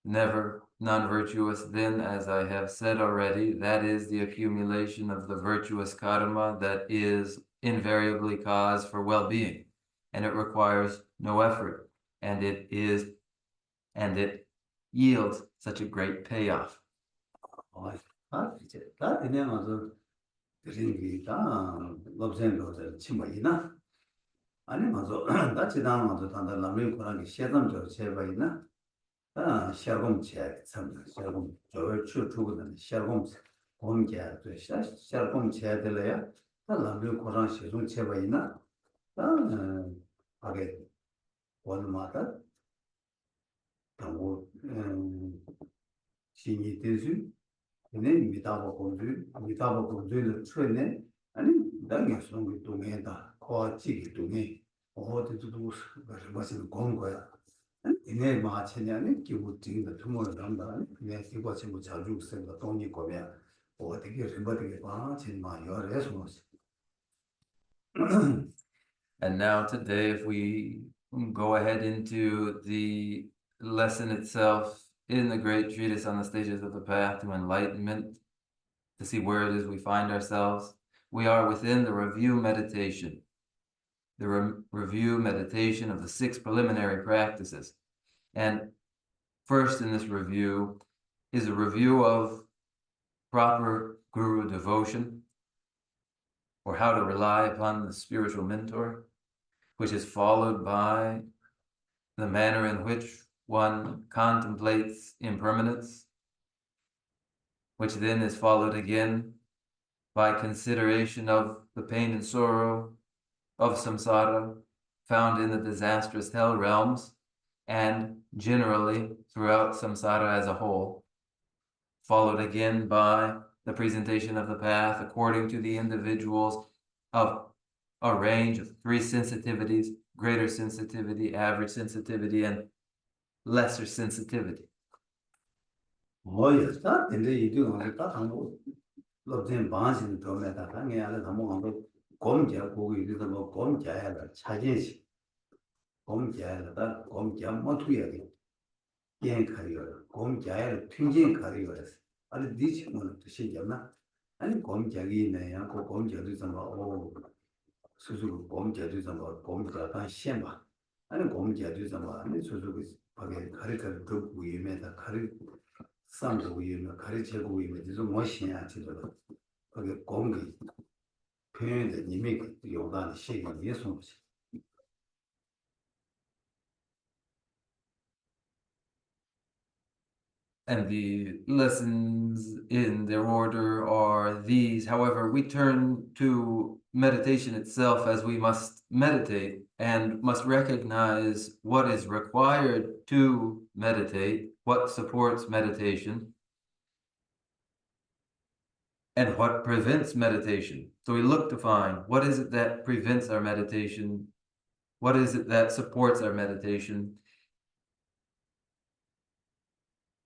never non-virtuous, then, as I have said already, that is the accumulation of the virtuous karma that is invariably cause for well-being, and it requires no effort, and it yields such a great payoff. 아니 맞아. 같이 다음으로 단다 라면 거라기 시험적으로 제발이나 시험 제 참. 시험 저걸 추구는 시험 공개 또 시험 제들이야. 라면 거랑 시험 제발이나 하게 원마다 또 신이 되지. 근데 미다보 공주를 추네. 아니 당연히 우리 동네다 거치기 동네 어디도 무슨 건 거야. 이내 마찬가지네 기부팅도 투모를 한다. 그냥 이거 전부 자주 생각 돈이 거면 어떻게 어떻게 봐 정말 열해서. And now today, if we go ahead into the lesson itself in the great treatise on the stages of the path to enlightenment, to see where it is we find ourselves, we are within the review meditation. The review meditation of the 6 preliminary practices. And first in this review is a review of proper guru devotion, or how to rely upon the spiritual mentor, which is followed by the manner in which one contemplates impermanence, which then is followed again by consideration of the pain and sorrow of samsara found in the disastrous hell realms and generally throughout samsara as a whole, followed again by the presentation of the path according to the individuals of a range of 3 sensitivities: greater sensitivity, average sensitivity, and lesser sensitivity. 뭐였다? 근데 이도 딱 한거 로젠 반신 도메다 강에 알아 한번 검제 보고 이래서 뭐 검제야 차진식 검제야다 검제 못해야 돼. 예 가리요. 검제야 튕긴 가리요스. 아니 디치는 뜻이잖아. 아니 검제기 있네요. 그 검제도 좀 수수 검제도 좀 검제가 시험봐. 아니 검제도 좀 아니 수수 밖에 가리가 더 위에다 가리 상고 위에 가리채고 위에 좀 멋이야 지도. 거기 공기 표현의 님이 요단 시간 예수. And the lessons in their order are these. However, we turn to meditation itself as we must meditate and must recognize what is required to meditate, what supports meditation, and what prevents meditation. So we look to find what is it that prevents our meditation, what is it that supports our meditation,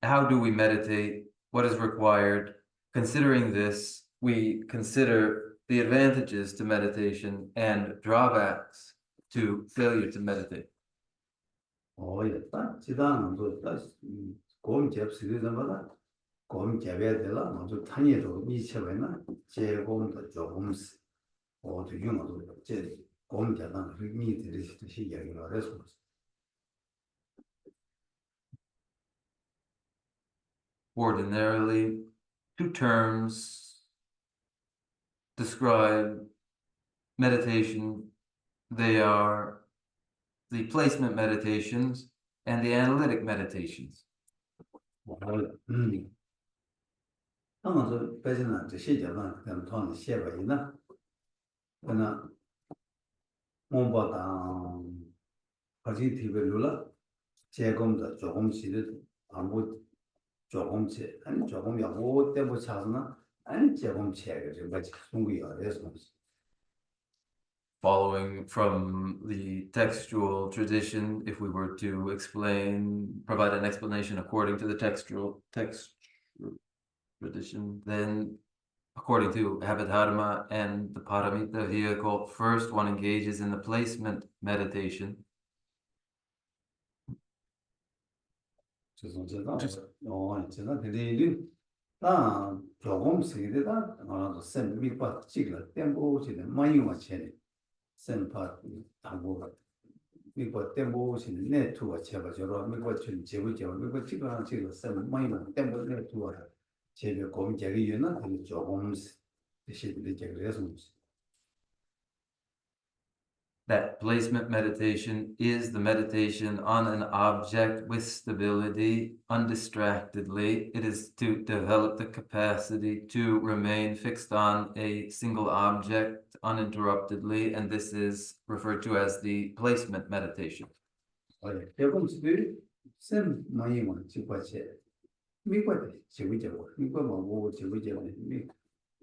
how do we meditate, what is required. Considering this, we consider the advantages to meditation and drawbacks to failure to meditate. 딱 지단도 딱 고음 접수되자마자 고음 개별들라 먼저 탄이도 이체에나 제고음도 조금씩 어디 용어도 제 공자나 의미 들으시듯이 이야기를 해서 Ordinarily, two terms describe meditation. They are the placement meditations and the analytic meditations. 아마도 배제나 저 시절은 그냥 돈 세바이나 그나 몸보다 포지티브로 제공도 조금씩 아무 조금씩 아니 조금 뭐 때문에 차서나 아니 조금씩 좀 같이 공부해야 돼서 Following from the textual tradition, if we were to provide an explanation according to the text tradition, then according to Abhidharma and the Paramita vehicle, first one engages in the placement meditation. 제가 드리는 다 조금씩 다 알아서 쌤 밑바 찍을 템포지는 많이 왔지 쌤파 당고 밑바 템포지는 네트워크 제가 저러 밑바 좀 제부죠 밑바 찍어라 찍어 쌤 많이 템포 네트워크 제가 공개하기 위해는 그 조금씩 시들이 그래서 That placement meditation is the meditation on an object with stability, undistractedly. It is to develop the capacity to remain fixed on a single object uninterruptedly, and this is referred to as the placement meditation. 조금씩 쌤 많이 찍어지 미국에 제부죠 미국 뭐 제부죠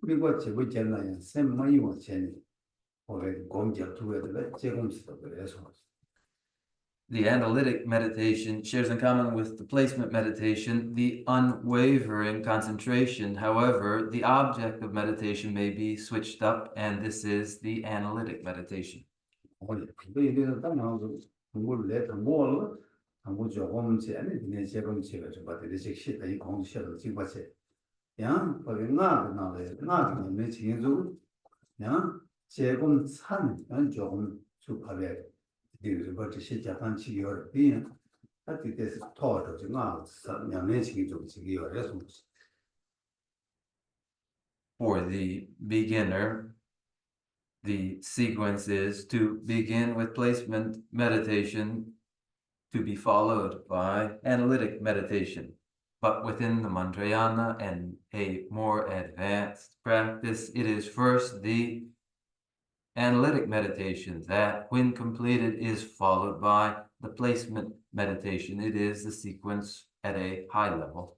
미국 제부잖아요 쌤 많이 왔지 The analytic meditation shares in common with the placement meditation the unwavering concentration. However, the object of meditation may be switched up, and this is the analytic meditation. 제공 산 조금 수파에 이거 뜻이 자판 치기어 비는 하티데스 토어 정아 양내 치기 좀 치기어 그래서 For the beginner, the sequence is to begin with placement meditation, to be followed by analytic meditation. But within the Mantrayana and a more advanced practice, it is first the analytic meditation that, when completed, is followed by the placement meditation. It is the sequence at a high level.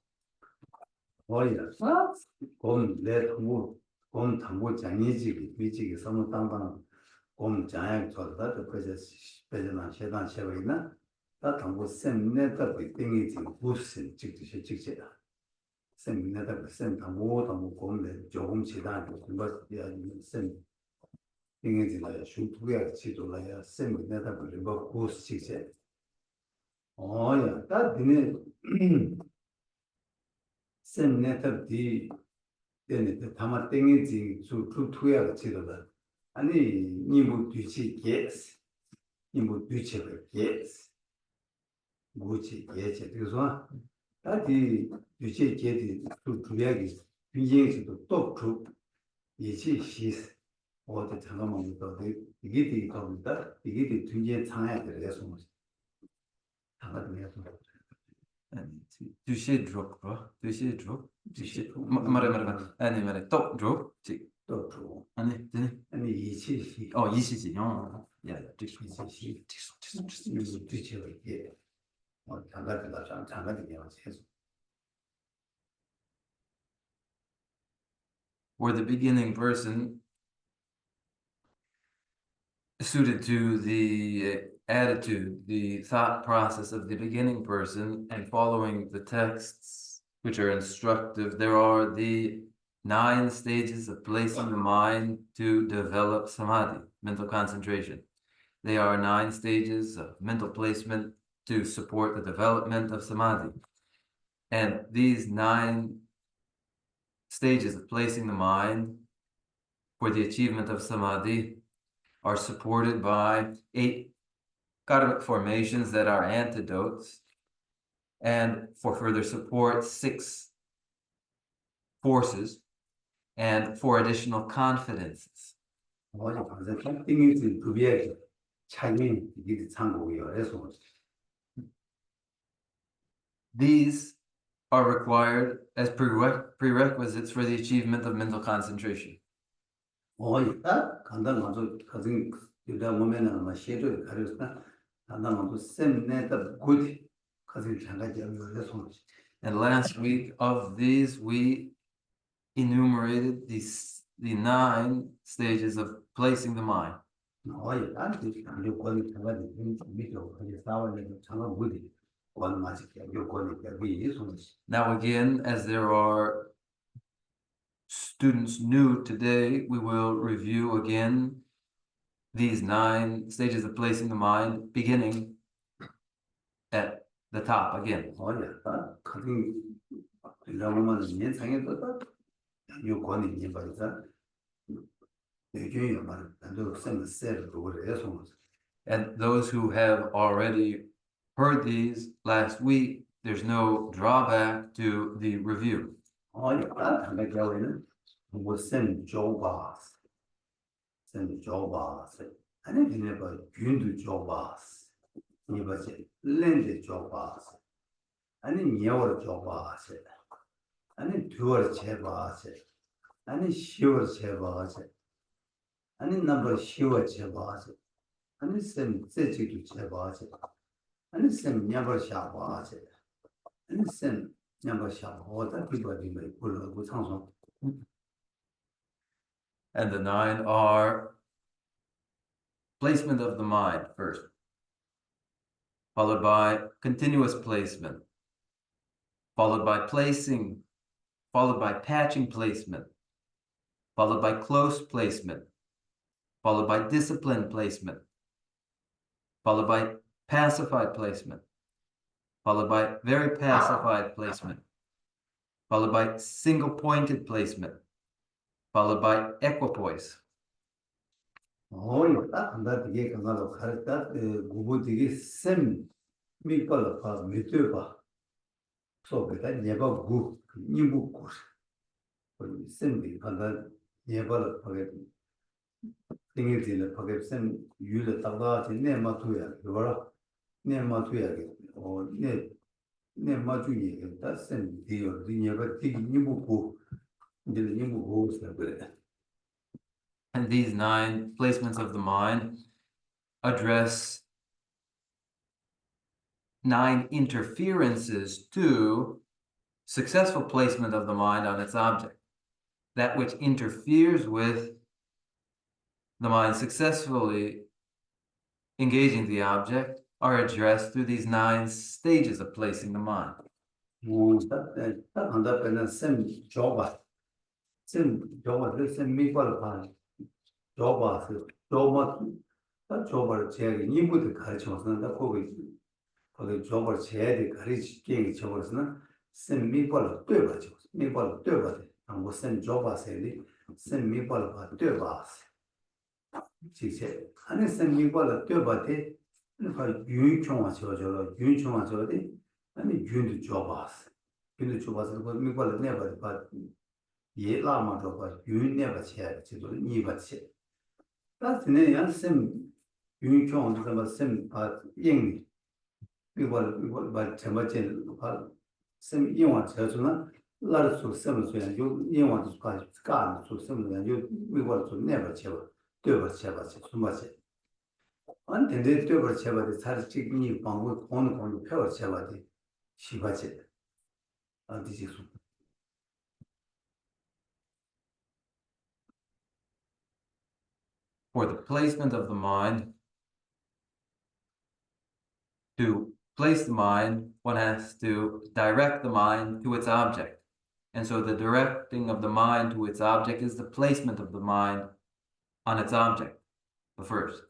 어디 잠깐만 또 이게 겁니다. 이게 뒤에 창해야 돼서 당가도 Dushi drop, bro. Dushi drop. Mare. Ani mare. Top drop. 또 줘. Ani. 아니 이치시. 이시지. Yeah. 이치시. 뒤치고 이게 당가도 장가도 해서. Where the beginning person, suited to the attitude, the thought process of the beginning person, and following the texts which are instructive, there are the 9 stages of placing the mind to develop samadhi, mental concentration. They are 9 stages of mental placement to support the development of samadhi. And these 9 stages of placing the mind for the achievement of Samadhi are supported by 8 karmic formations that are antidotes, and for further support, 6 forces and 4 additional confidences. These are required as prerequisites for the achievement of mental concentration. And last week of these, we enumerated the 9 stages of placing the mind. Now again, as there are students new today, we will review again these 9 stages of placing the mind, beginning at the top again. And those who have already heard these last week, there's no drawback to the review. And the 9 are placement of the mind first, followed by continuous placement, followed by placing, followed by patching placement, followed by close placement, followed by disciplined placement, followed by pacified placement, followed by very pacified placement, followed by single-pointed placement, followed by equipoise. And these 9 placements of the mind address 9 interferences to successful placement of the mind on its object. That which interferes with the mind successfully engaging the object are addressed through these 9 stages of placing the mind. For the placement of the mind, to place the mind, one has to direct the mind to its object. And so the directing of the mind to its object is the placement of the mind on its object, the first.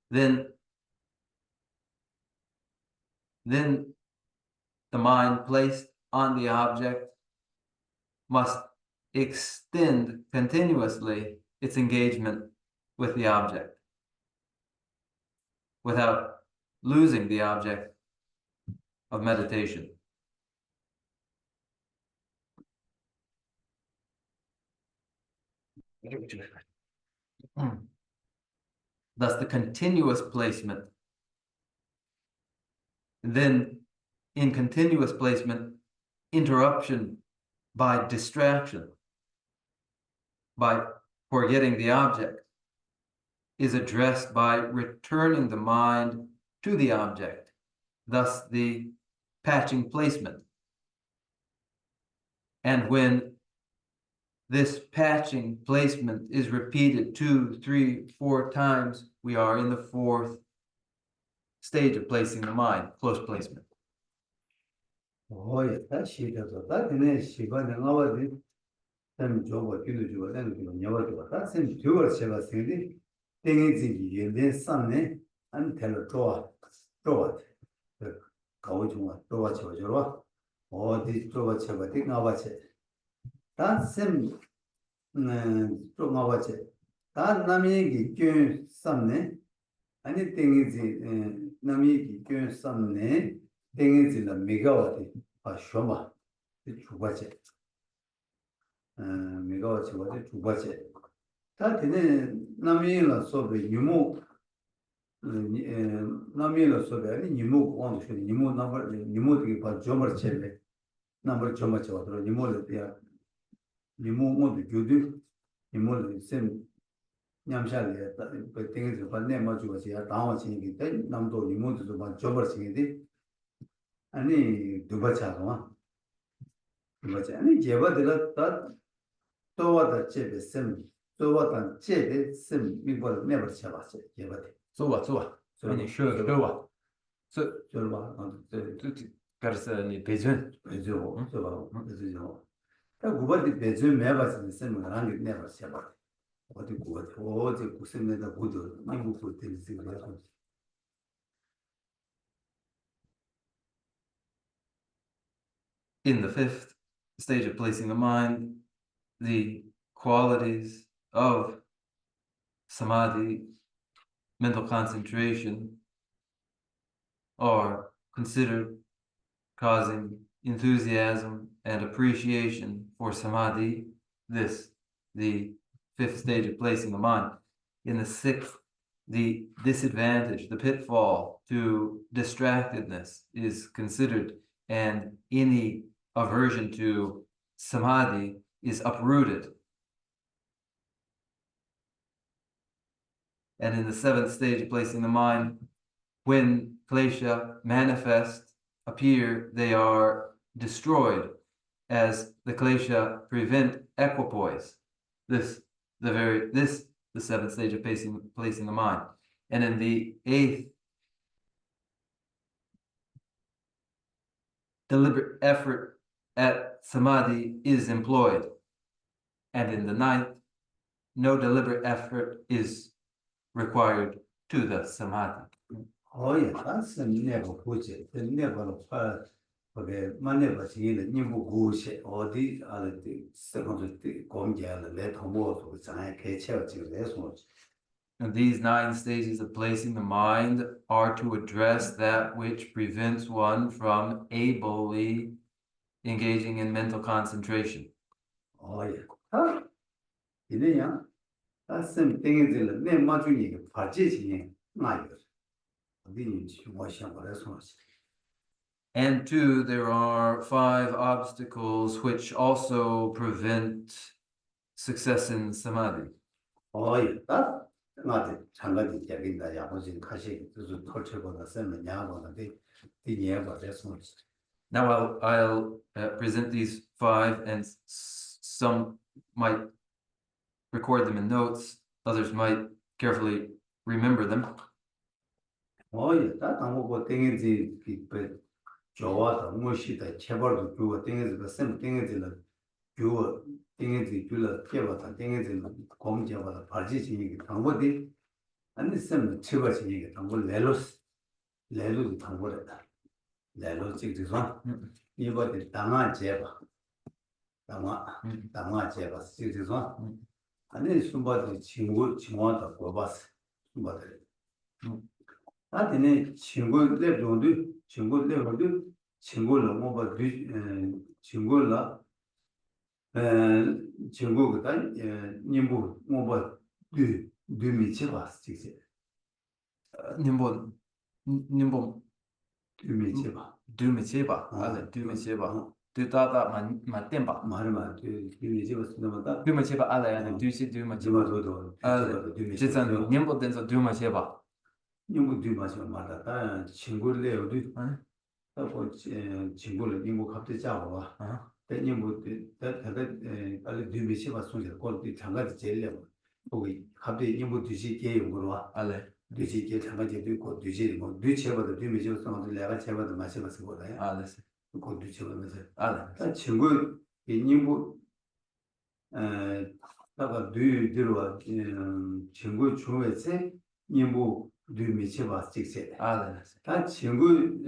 Then the mind placed on the object must extend continuously its engagement with the object without losing the object of meditation. Thus, the continuous placement. Then, in continuous placement, interruption by distraction, by forgetting the object, is addressed by returning the mind to the object, thus the patching placement. And when this patching placement is repeated 2, 3, 4 times, we are in the 4th stage of placing the mind, close placement. Oh, yeah, that's shit. That's the next shit. But then our them job, you do, then you never do. That's in pure Sheva Cindy. Thing is, you then Sunday and tell a draw. The Kaujuma, draw Chojora. Or this draw Cheva thing, our check. That's him. From our check. That Nami Gun Sunday. Anything is Nami Gun Sunday. Thing is in the Megawati, a Shoma, the Chubache. Megawati was the Chubache. That in Namila Sobe, you move Namila Sobe, you move on to you move number, you move to Jomar Chebe, number Jomacha, you move there. You move on to Judu, you move the same Yamshali, but things about name much was here, down singing it, Namdo, you move to the Jomar singing it. 아니 두바차가 두바차 아니 제바들 다 또와다 제베 셈 또와다 제베 셈 미벌 never 쳐봤어 제바들 좋아. 아니 좋아. 저봐 그래서 니 배전 저봐 그래서 다 구바디 배전 매바스 셈을 한게 never 쳐봐 어디 구바디 어디 구sem에다 구도 미국고 될지 그래서 In the 5th stage of placing the mind, the qualities of Samadhi, mental concentration, are considered causing enthusiasm and appreciation for Samadhi, the 5th stage of placing the mind. In the 6th, the disadvantage, the pitfall to distractedness is considered, and any aversion to Samadhi is uprooted. And in the 7th stage of placing the mind, when klesha manifest, appear, they are destroyed, as the klesha prevent equipoise. The 7th stage of placing the mind. And in the 8th, deliberate effort at Samadhi is employed. And in the 9th, no deliberate effort is required to the Samadhi. Oh, yeah, that's never put it. The never okay, never seen it. You go or the other second Gomja, let him walk with I catch out to this one. And these 9 stages of placing the mind are to address that which prevents one from ably engaging in mental concentration. Oh, yeah. Yeah, that's some things in the name of you, partition, neither. And 2, there are 5 obstacles which also prevent success in Samadhi. Oh, yeah, that not the Changadi Javinda Yahosin Kashi, to torture the same Yavon, the Yava, that's much. Now I'll present these 5, and some might record them in notes, others might carefully remember them. Oh, yeah, that I'm thing is the Joa, Mushita, Chebar, do a thing is the same thing as the Jua, thing is the Jula, Keva, thing is in Comjava, partition, Tangodi, and the same Chivas in it, and Lelos, Lelos, 来了这个地方，你把这档案接吧。 담아 제바스 지지서 아니 숨바디 친구 친구한테 고바스 숨바디 아니 친구 레브론도 친구를 뭐바 친구라 친구가 님부 뭐바 미치바스 지지 님보 미치바 두미치바 알레 두미치바 두다다 만템바 말마 미치바스 나마다 두미치바 알레 두시 두미치바 알레 지선 님보 된서 두미치바 님부 두마시바 말다 친구를 레오도 하고 친구를 님부 갑자기 잡아와 님부 다다 빨리 두미치바 손에 꼴이 장가지 제일 거기 갑자기 님부 두시 개용으로 와 알레 두시 개 장가지 되고 두시 뭐 두체바도 두미치바 손을 내가 제바도 마셔봤을 거다 알레 그 두체바면서 알레 친구 님부 다가 뒤로 친구 중에서 님부 두미치바 직세 알레 다 친구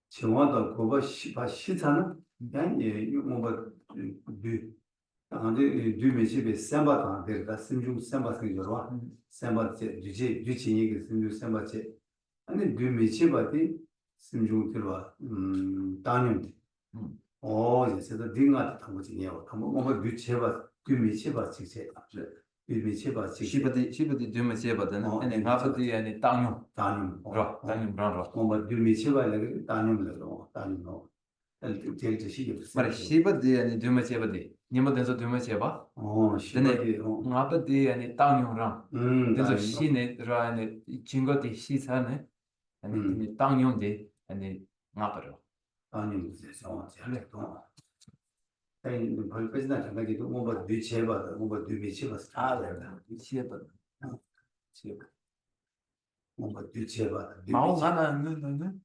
정화도 그거 시사는 아니 뭐가 뒤 안데 두미치베 삼바도 되다 심중 삼바스 저와 삼바체 뒤치 얘기 심중 삼바체 아니 두미치바디 심중 들어와 따님 이제서 딩가 당고지냐 뭐가 뒤체바 두미치바 직세 두미치바 직세 시버디 두미치바는 아니 가버디 아니 땅용 로 뭐가 두미치바를 따님으로 따님으로 제일 시기 말 시버디 아니 두미치바디 님보 된서 두미치바 시버디 가버디 아니 땅용랑 된서 시네 라 아니 친구디 시사네 아니 땅용데 아니 가버려 아니 세상 잘했다. 아니 벌거지나 장가기도 뭐가 뒤체바다 뭐가 뒤미치바스 된다. 뒤체바. 체바. 뭐가 뒤체바다. 마오 가나는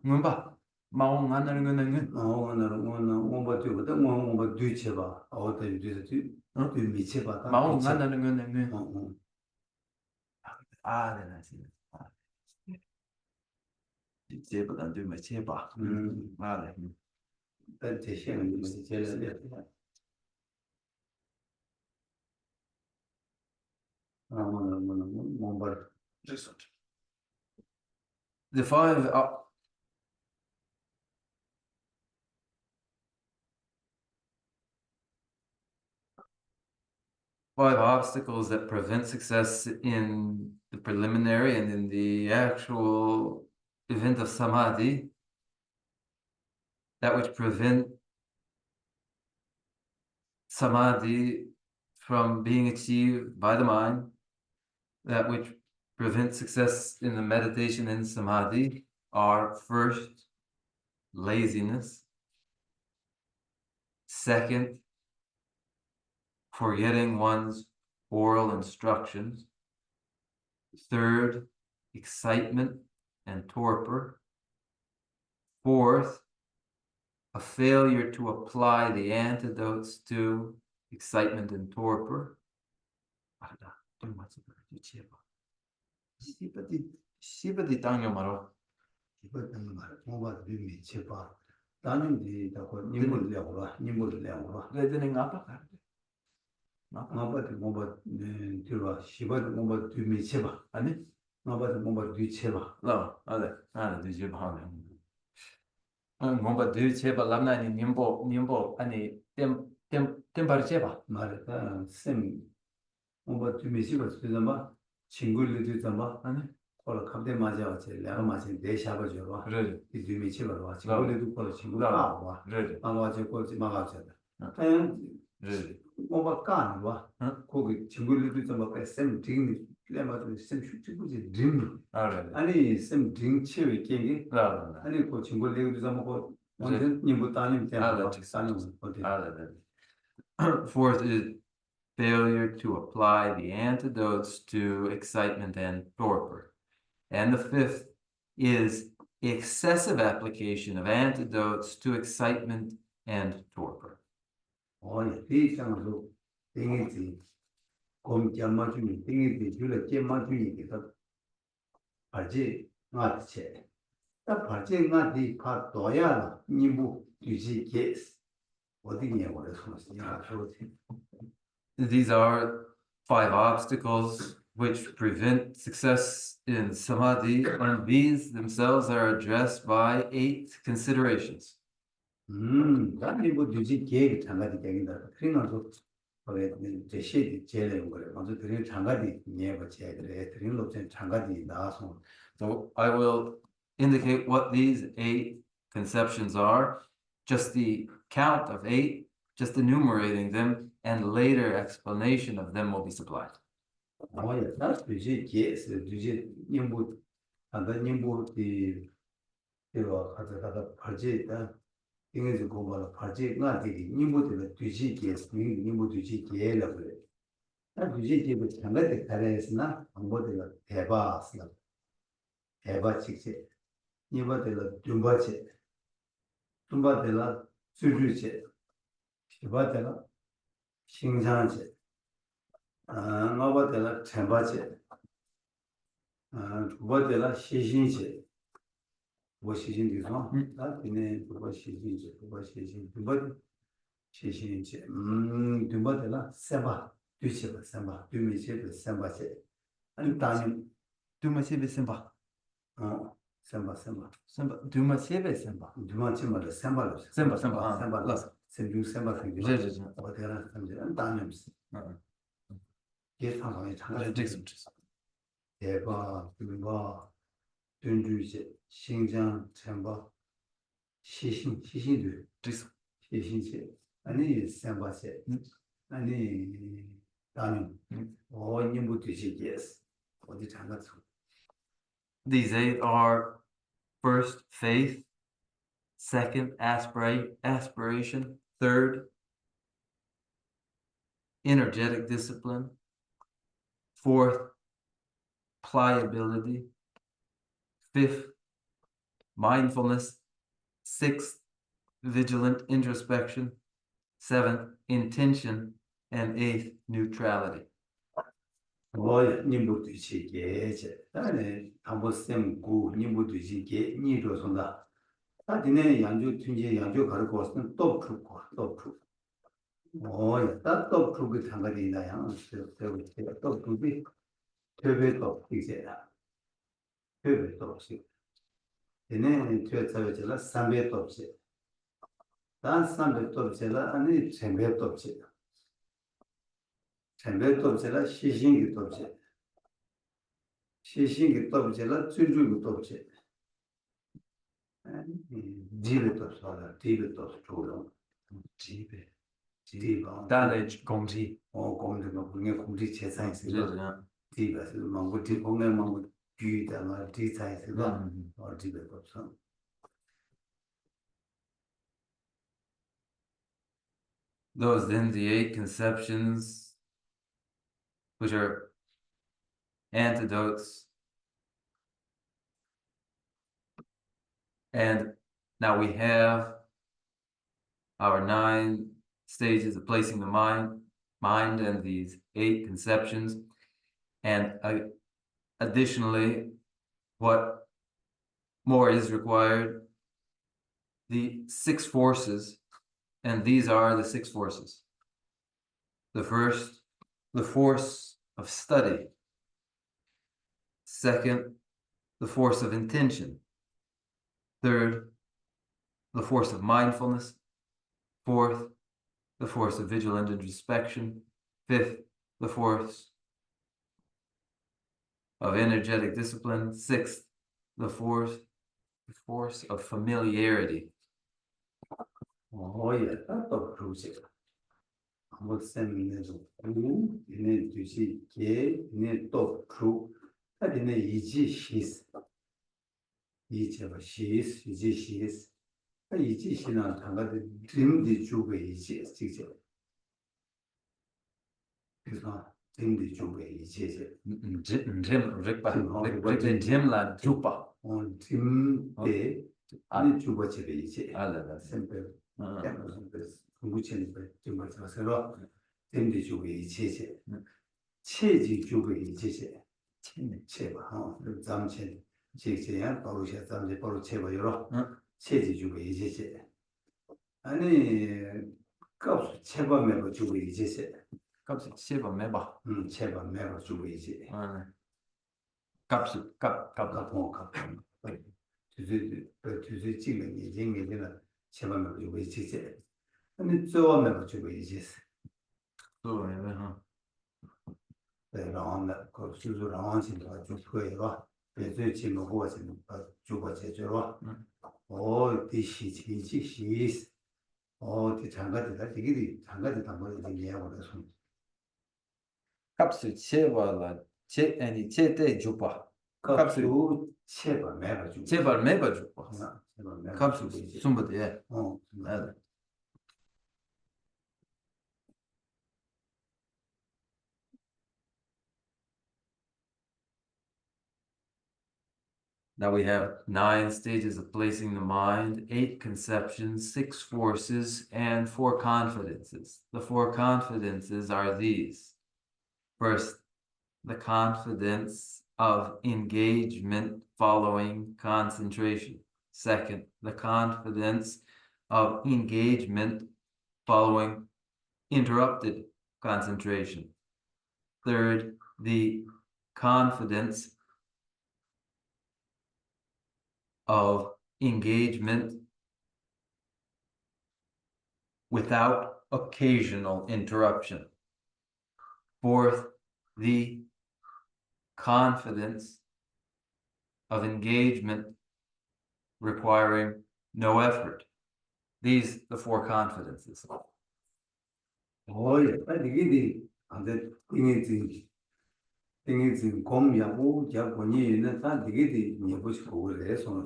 뭔가 마오 가나는 뭐가 뒤보다 뭐가 뒤체바. 어디 뒤미치바다. 마오 가나는 되나 지. 뒤체바다 뒤미치바. 맞아. 대체는 무슨 제일 The five obstacles that prevent success in the preliminary and in the actual event of Samadhi, that which prevent Samadhi from being achieved by the mind, that which prevent success in the meditation in Samadhi, are first, laziness, second, forgetting one's oral instructions, third, excitement and torpor, fourth, a failure to apply the antidotes to excitement and torpor. 시버디 땅요 말어. 뭐가 뒤미치바. 나는디 다고 님을 내고 레드는 아빠. 뭐가 들어와 시버디 뭐가 뒤미치바. 아니 뭐가 뒤치바. 아니 뒤치바. 뭔가 뒤치바 람나니 님보 아니 템바르체바. 말다 쌤 뭐가 뒤미치바 쓰자마 친구들도 좀 아니 콜 갑자기 맞아왔지 내가 마치 내 샤버 줘봐 그래 이 뒤미치바 와 친구들도 콜 친구가 와 그래 아마지 콜지 막아잖아 그냥 뭐가 까는 와 거기 친구들도 좀 막 쌤 딩 레마도 쌤 슈트부지 딩 아니 쌤 딩 치위 게게 아니 그 친구들도 좀 먹고 완전 님부 따님 때문에 따님 어디 Fourth is failure to apply the antidotes to excitement and torpor. And the fifth is excessive application of antidotes to excitement and torpor. 이 상으로 땡이지 곰jam마주니 땡이지 줄에 잼마주니 그래서 발지 나체 딱 발지 나디 파 도야라 니부 뒤지 게스 어디냐 그래서 These are 5 obstacles which prevent success in Samadhi, and these themselves are addressed by 8 considerations. 나는 뭐 뉴지 계획 장가디 되긴다. 그러나도 그래 제시 제례는 거래. 먼저 드린 장가디 예버 제들에 드린 로전 장가디 나서. So I will indicate what these 8 conceptions are, just the count of 8, just enumerating them, and later explanation of them will be supplied. 뭐야? 나 뉴지 계스 뉴지 님부 안다 님부디 이거 가다가 발제다. 이게 고발로 발제 나디기 님부디 뉴지 계스 님부 뉴지 계라 그래. 나 뉴지 계부 장가디 가래스나 방법들가 대바스나 대바 직제 니바들라 둠바체 둠바들라 수주체 시바들라 신상체 나바들라 템바체 두바들라 시신체 뭐 시신디서 나비네 두바 시신체 두바 시신 두바 시신체 두바들라 세바 뒤체바 세바 뒤미체도 세바체 아니 다니 두마시베 semba. semba 두마시베 semba. 두마치마다 semba Semba. semju semba 생기 어디라 생기 다니면서 예상하에 장가지 대바 두바 든주제 신장 템바 시신도 시신체 아니 sem바세 아니 다니 님부터 시기에서 어디 장가지 These 8 are first, faith; second, aspiration; third, energetic discipline; fourth, pliability; fifth, mindfulness; sixth, vigilant introspection; seventh, intention; and eighth, neutrality. 님부터 시기에제 나네 한번쌤고 님부터 시기에 니로선다 다디네 양주 튼제 양주 가르고 왔으면 또 풀고 또 풀고 장가디나 양 또 풀비 퇴배도 이제라 퇴배도 없이 얘네 퇴사회절라 삼배도 없이 단 삼배도 없이라 아니 쳔배도 없이 쳔배도 없이라 시신기도 없이 시신기도 없이라 쭈주기도 없이 집에도 없어라 집에도 조롱 집에 다네 공지. 공지가 분명 공지 재산이 있어 집에서 망고 집 공연 망고 뒤다가 뒤사이스가 집에도 없어 Those then the 8 conceptions, which are antidotes. And now we have our 9 stages of placing the mind and these 8 conceptions. And additionally, what more is required? The 6 forces. And these are the 6 forces. The first, the force of study. Second, the force of intention. Third, the force of mindfulness. Fourth, the force of vigilant introspection. Fifth, the force of energetic discipline. Sixth, the force of familiarity. 또 그러지. 한번 쌤이네도 이네 두시 게 이네 또 그. 이네 이지 시스. 이제가 시스 이지 시스. 이지 시나 당가들 드림디 주고 이지 직접. 그래서 드림디 주고 이지 잼라 주파. 드림데 아니 주고 집에 이지. 알아라. 샘플. 공부체는 좀 맞아서 댐디 주고 이체제 체지 주고 이체제 체바 잠체 제제야 바로 시 잠체 바로 체바 여러 체지 주고 이체제 아니 값을 체범해고 주고 이제세. 값이 체범 매봐. 체범해고 주고 이제. 값이 값. 주제 찍는 이제는 체범해고 주고 이제세. 근데 쪼엄해고 주고 이제세. 네, 라운드 그 수수 라운드가 좀 그거가 그래서 지금 뭐가지고 주고 제대로 디시지 디 장가들다 되게 장가들다 뭐 얘기하고 그래서 값이 체벌라 아니 제때 주봐. 값을 체벌 매가 주고 제발 매봐 주봐. 체벌 매가 값이 숨버대. Now we have 9 stages of placing the mind, 8 conceptions, 6 forces, and 4 confidences. The 4 confidences are these. First, the confidence of engagement following concentration. Second, the confidence of engagement following interrupted concentration. Third, the confidence of engagement without occasional interruption. Fourth, the confidence of engagement requiring no effort. These the 4 confidences. 이게 안돼 띵이지 공야고 자본이는 다 되게 예보시고 그래서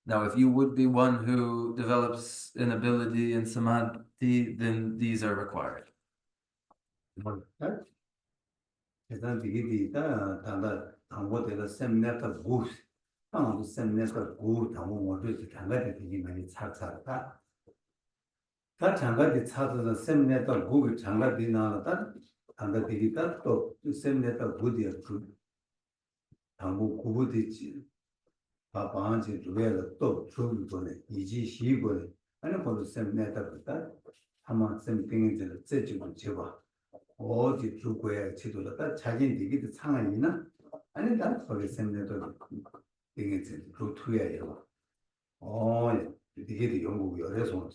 Now, if you would be one who develops an ability in Samadhi, then these are required. 일단 되게 단다 당고대가 세미나가 구 당고 세미나가 구 당고 모두 장가대 되게 많이 찾았다. 다 장가대 찾아서 세미나가 구를 장가대 나왔다. 장가 되게 또 세미나가 구디야 그 당고 구부디지 바방지 두개를 또 주는 거네. 이지 시고네. 아니 거기 세미나가 그다 한번 세미팅을 제주고 제가 어디 주고야 지도다 자기 얘기도 상황이나 아니 난 거기 세미나도 이게 루트야요. 이게 연구가 여래서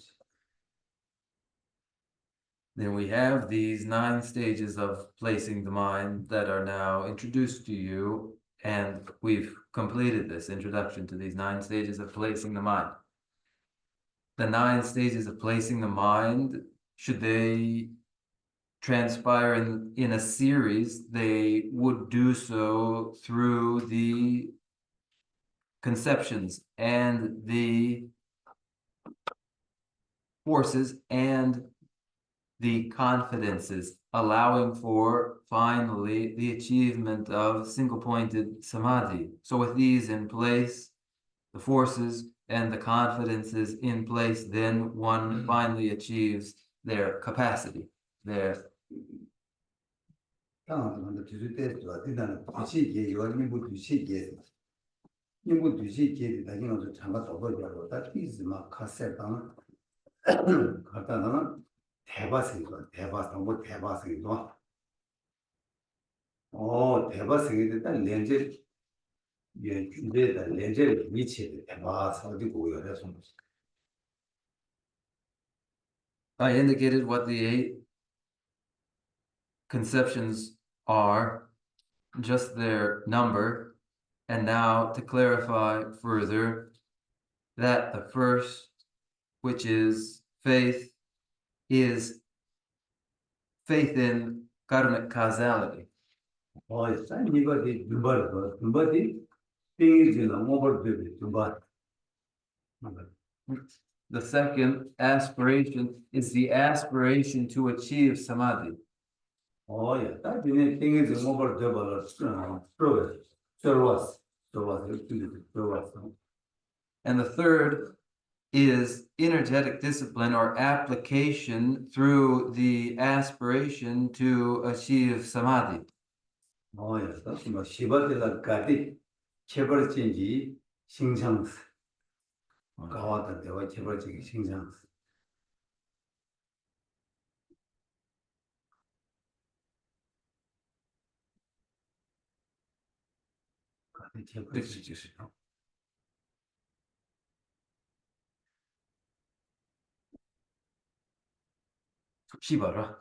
Then we have these 9 stages of placing the mind that are now introduced to you, and we've completed this introduction to these 9 stages of placing the mind. The 9 stages of placing the mind, should they transpire in a series, they would do so through the conceptions and the forces and the confidences, allowing for finally the achievement of single-pointed samadhi. So with these in place, the forces and the confidences in place, then one finally achieves their capacity, their 대바생이 됐다 렌즈 예 준비다 렌즈를 미치게 대바서 어디 고요해서 I indicated what the 8 conceptions are, just their number, and now to clarify further that the first, which is faith in karmic causality. The second aspiration is the aspiration to achieve samadhi. And the third is energetic discipline or application through the aspiration to achieve samadhi. Shibara.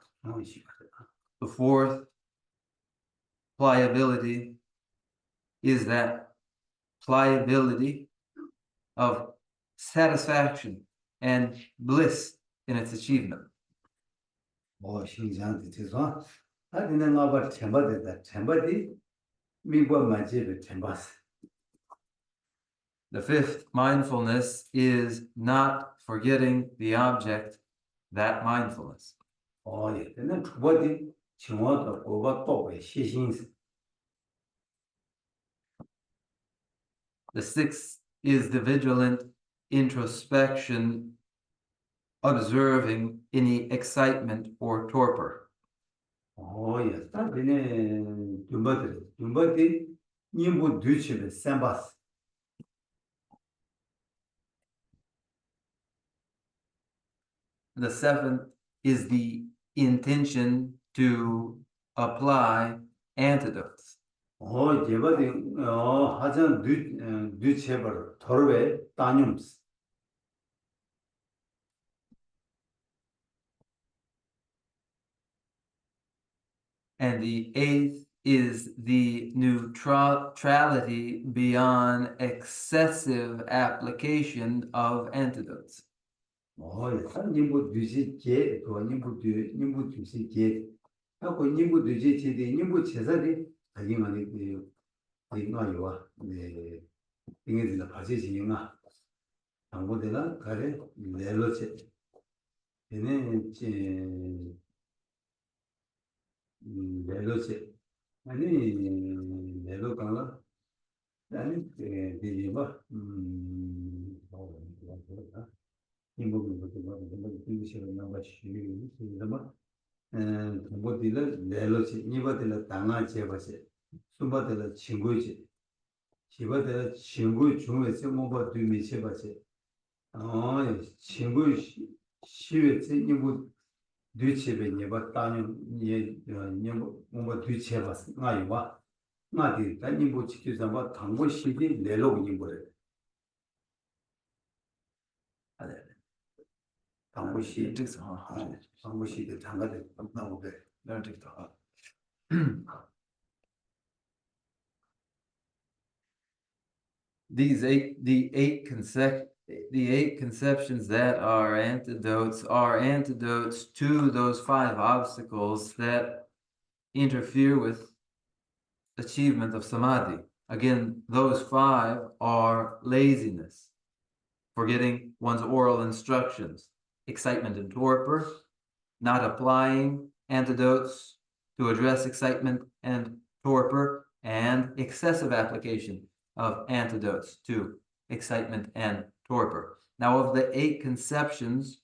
The fourth pliability is that pliability of satisfaction and bliss in its achievement. The fifth mindfulness is not forgetting the object, that mindfulness. The sixth is the vigilant introspection, observing any excitement or torpor. The seventh is the intention to apply antidotes. And the eighth is the neutrality beyond excessive application of antidotes. The eight conceptions that are antidotes to those five obstacles that interfere with achievement of samadhi. Again, those five are laziness, forgetting one's oral instructions, excitement and torpor, not applying antidotes to address excitement and torpor, and excessive application of antidotes to excitement and torpor. Now, of the eight conceptions,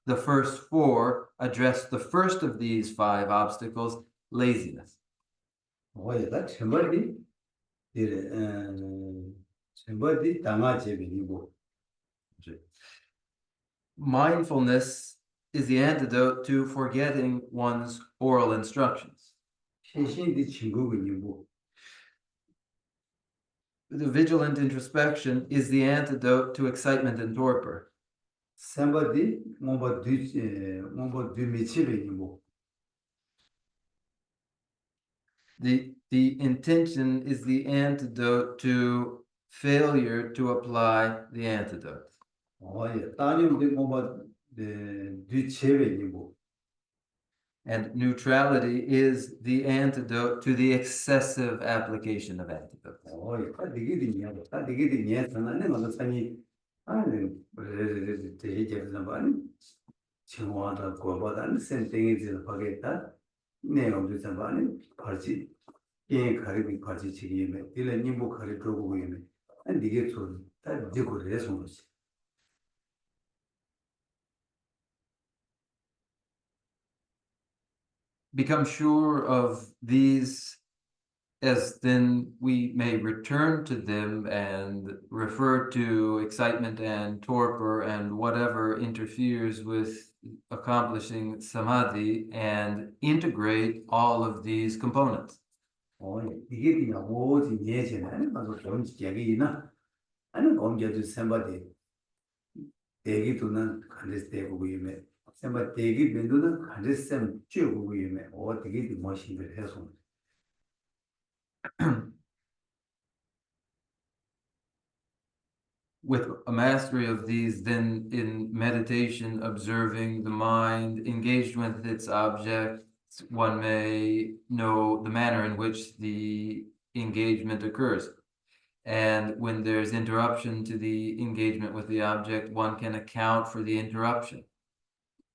the first four address the first of these five obstacles, laziness. Mindfulness is the antidote to forgetting one's oral instructions. The vigilant introspection is the antidote to excitement and torpor. The intention is the antidote to failure to apply the antidote. And neutrality is the antidote to the excessive application of antidotes. Become sure of these, as then we may return to them and refer to excitement and torpor and whatever interferes with accomplishing samadhi and integrate all of these components. 이게 그냥 오지 예전에 가서 돈 얘기나 아니 공개도 셈바디 대기도는 간데스 대고 위에 셈바 대기 빈도는 간데스 쭉 위에 되게 멋있게 해서 With a mastery of these, then in meditation, observing the mind, engaged with its objects, one may know the manner in which the engagement occurs. And when there's interruption to the engagement with the object, one can account for the interruption.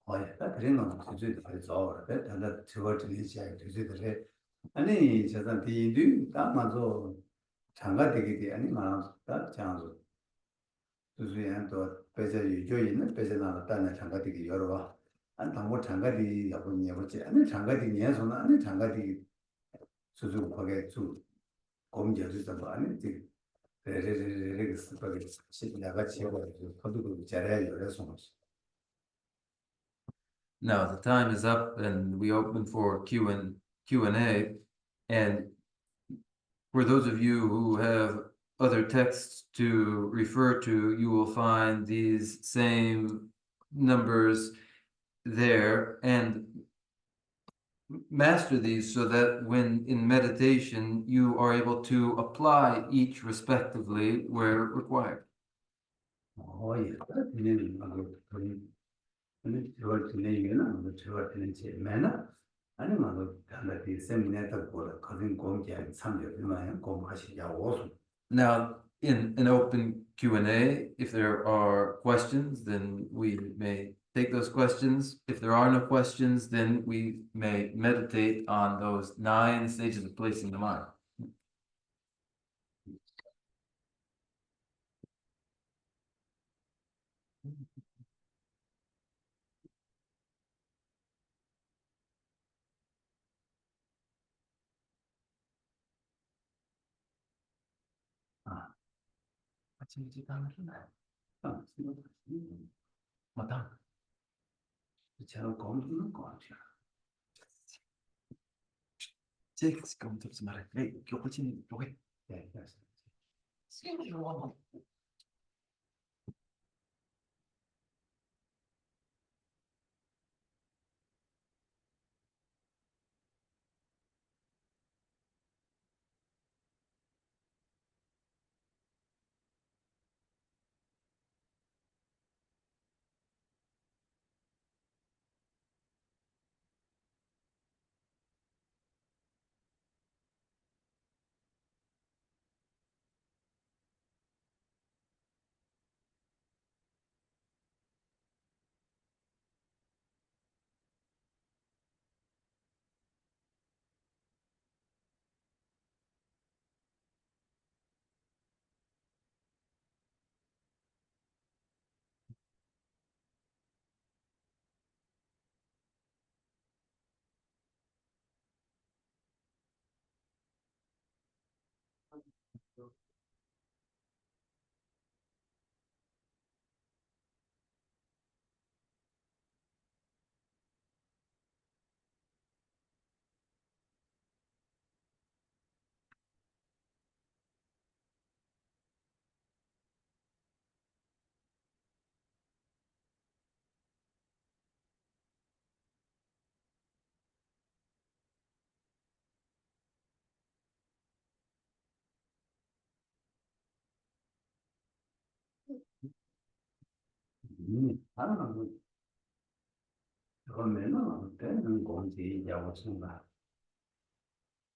그런 건 주제도 그래서 단다 저걸 들리지 주제들에 아니 저단 뒤뒤 딱 맞아 장가되게 돼 아니 말다 장소 주제에 또 배제 유조인은 배제나 단에 장가되게 여러 봐 안 당고 장가디 야분 예버지 아니 장가디 예서는 아니 장가디 수수하게 주 검제해서 뭐 아니 레레레레 스파게 시내가 지어가 거두고 잘해야 그래서 Now the time is up, and we open for Q&A. And for those of you who have other texts to refer to, you will find these same numbers there, and master these so that when in meditation you are able to apply each respectively where required. 예. 그러면 아니 저걸 들리면은 저걸 들리지 매나 아니면 단다디 세미나에다 보라 가진 공개 참여하면 공부하시냐고. Now, in an open Q&A, if there are questions, then we may take those questions. If there are no questions, then we may meditate on those 9 stages of placing the mind. 맞다. 제가 공부는 거 같아요. 제가 지금 무슨 말해? 네, 교포진 요게. 네, 하나는 그러면은 때는 공지 야구친가.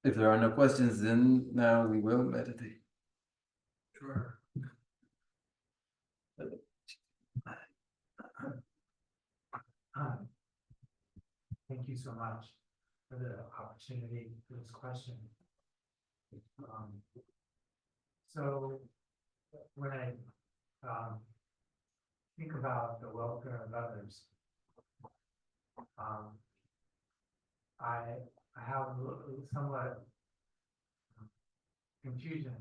If there are no questions, then now we will meditate. Sure. Thank you so much for the opportunity for this question. So when I think about the welfare of others, I have somewhat confusion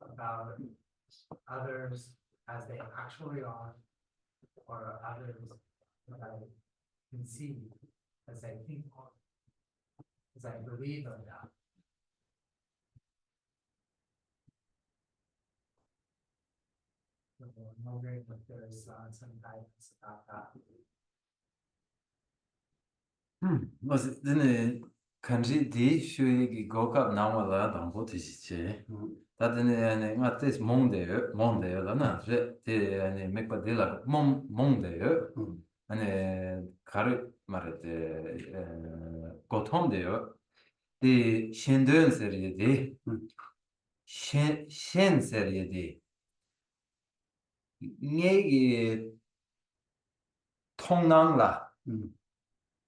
about others as they actually are, or others that I conceive as I think are, as I believe of that. no great materials sometimes start was then country dish you go up now la don't go to see that then at this Monday na the make but la Monday and 가르 말했대 고통돼요 이 신든 세리디 신 세리디 얘기 통낭라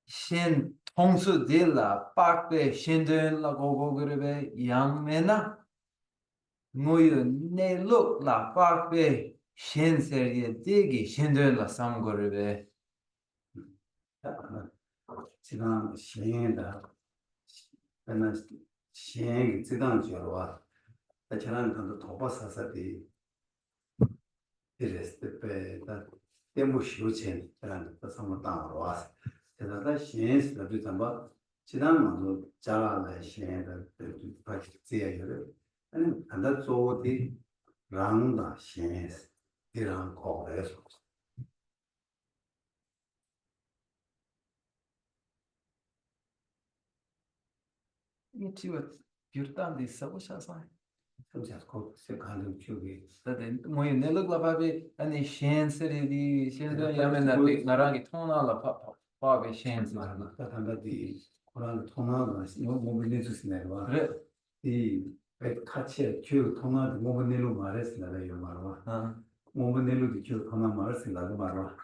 신 통수딜라 빡베 신든라 고고 그러베 양메나 뭐요 내룩라 빡베 신 세리디기 신든라 삼고르베 지난 시행다 맨날 시행 지단 줄와 저는 그 도바사사디 이랬을 때다 때문에 쉬우체 저는 그 상황 당으로 와서 제가 시행스도 좀 지난 먼저 자라는 시행을 같이 지어요 아니 한다 조디 랑다 시행스 이런 거에서 이치와 뷰르탄디 사고샤사 sometimes se quando chuve 다데 뭐에 내려가봐비 아니 셴스리디 셴도 야메나티 나랑이 통나라 파베 셴스 나타나디 코란 통나가 모빌리즈스네와 그래 이 같이 큐 통나도 모빌리로 말했으나요 말와 모빌리로도 큐 통나 말했으나요 말와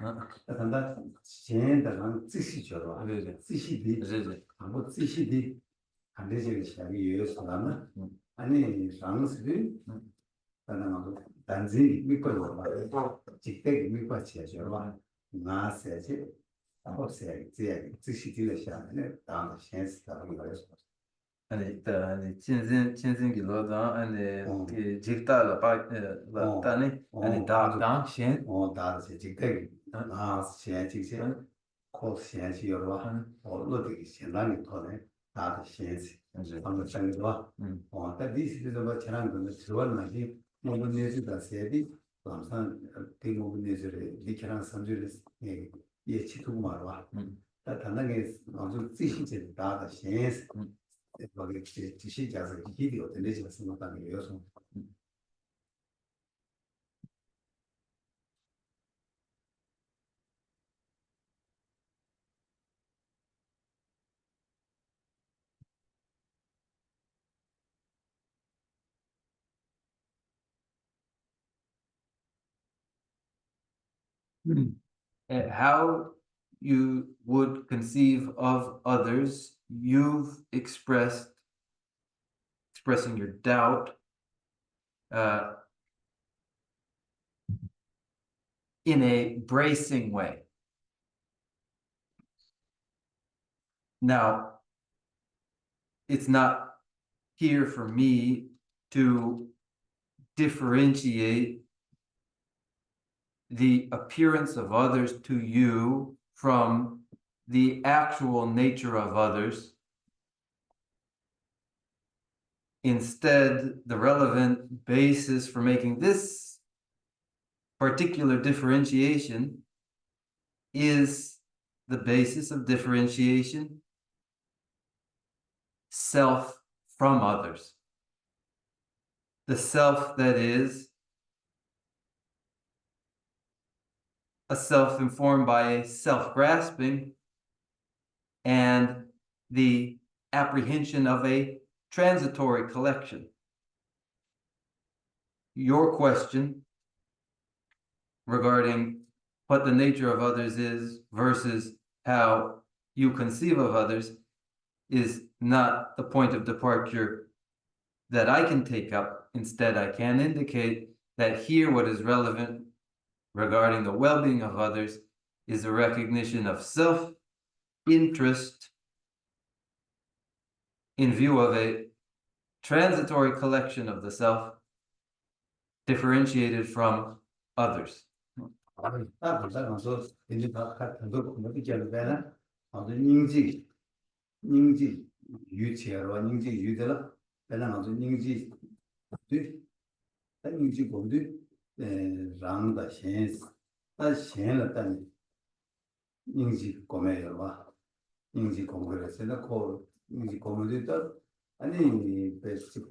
나타나 셴다랑 뜻이죠 그래 뜻이디 그래 아무 뜻이디 안 되지 시작이 예수라나 아니 상스비 나나도 단지 미끌어 봐 직대 미끌지야죠 봐 나세지 아버세 제 뜻이디를 시작하네 다음 센스가 그래서 아니 아니 진진기로다 아니 그 직다라 바다네 아니 다당신 다르지 직대 센지세 코센지 여러 어디기 신랑이 터네 다들 센스 방금 생각도 디스도 저랑 그 들어왔나지 모든 내주다 세디 감산 그 모든 내주를 리케랑 선주를 예치도 말와 단단하게 아주 지시제 다다 센스 거기 지시자서 기디가 되지 않습니까 요소 how you would conceive of others, you've expressing your doubt in a bracing way. Now, it's not here for me to differentiate the appearance of others to you from the actual nature of others. Instead, the relevant basis for making this particular differentiation is the basis of differentiation, self from others. The self that is a self informed by a self-grasping and the apprehension of a transitory collection. Your question regarding what the nature of others is versus how you conceive of others is not the point of departure that I can take up. Instead, I can indicate that here what is relevant regarding the well-being of others is a recognition of self-interest in view of a transitory collection of the self differentiated from others. 랑的闲，但闲了但인지 고매요 봐. 인지 공부를 해서 고 인지 공부도 아니 베스트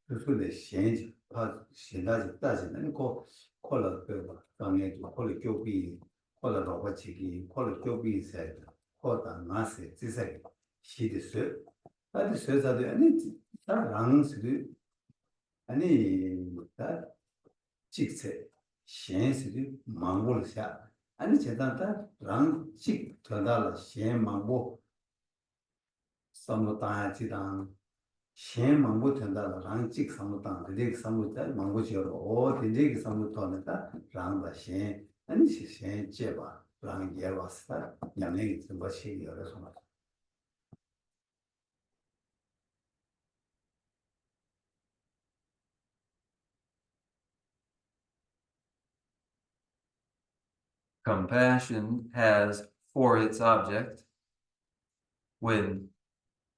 그래서闲파闲다지 따지는 고 콜라 그 방에 콜라 교비 콜라 로버치기 콜라 교비 세 콜라 마세 지세 시디스 아니 세자도 아니 다랑스 아니 다 직세闲是 망고를 사 아니 제단다 랑직 더달 셴 망고 삼로다 지당 셴 망고 된다 랑직 삼로다 되게 삼로다 망고 지어로 오 되게 삼로다는다 랑다 셴 아니 셴 제바 랑 예와스다 양내기 좀 것이 여러서 Compassion has for its object, when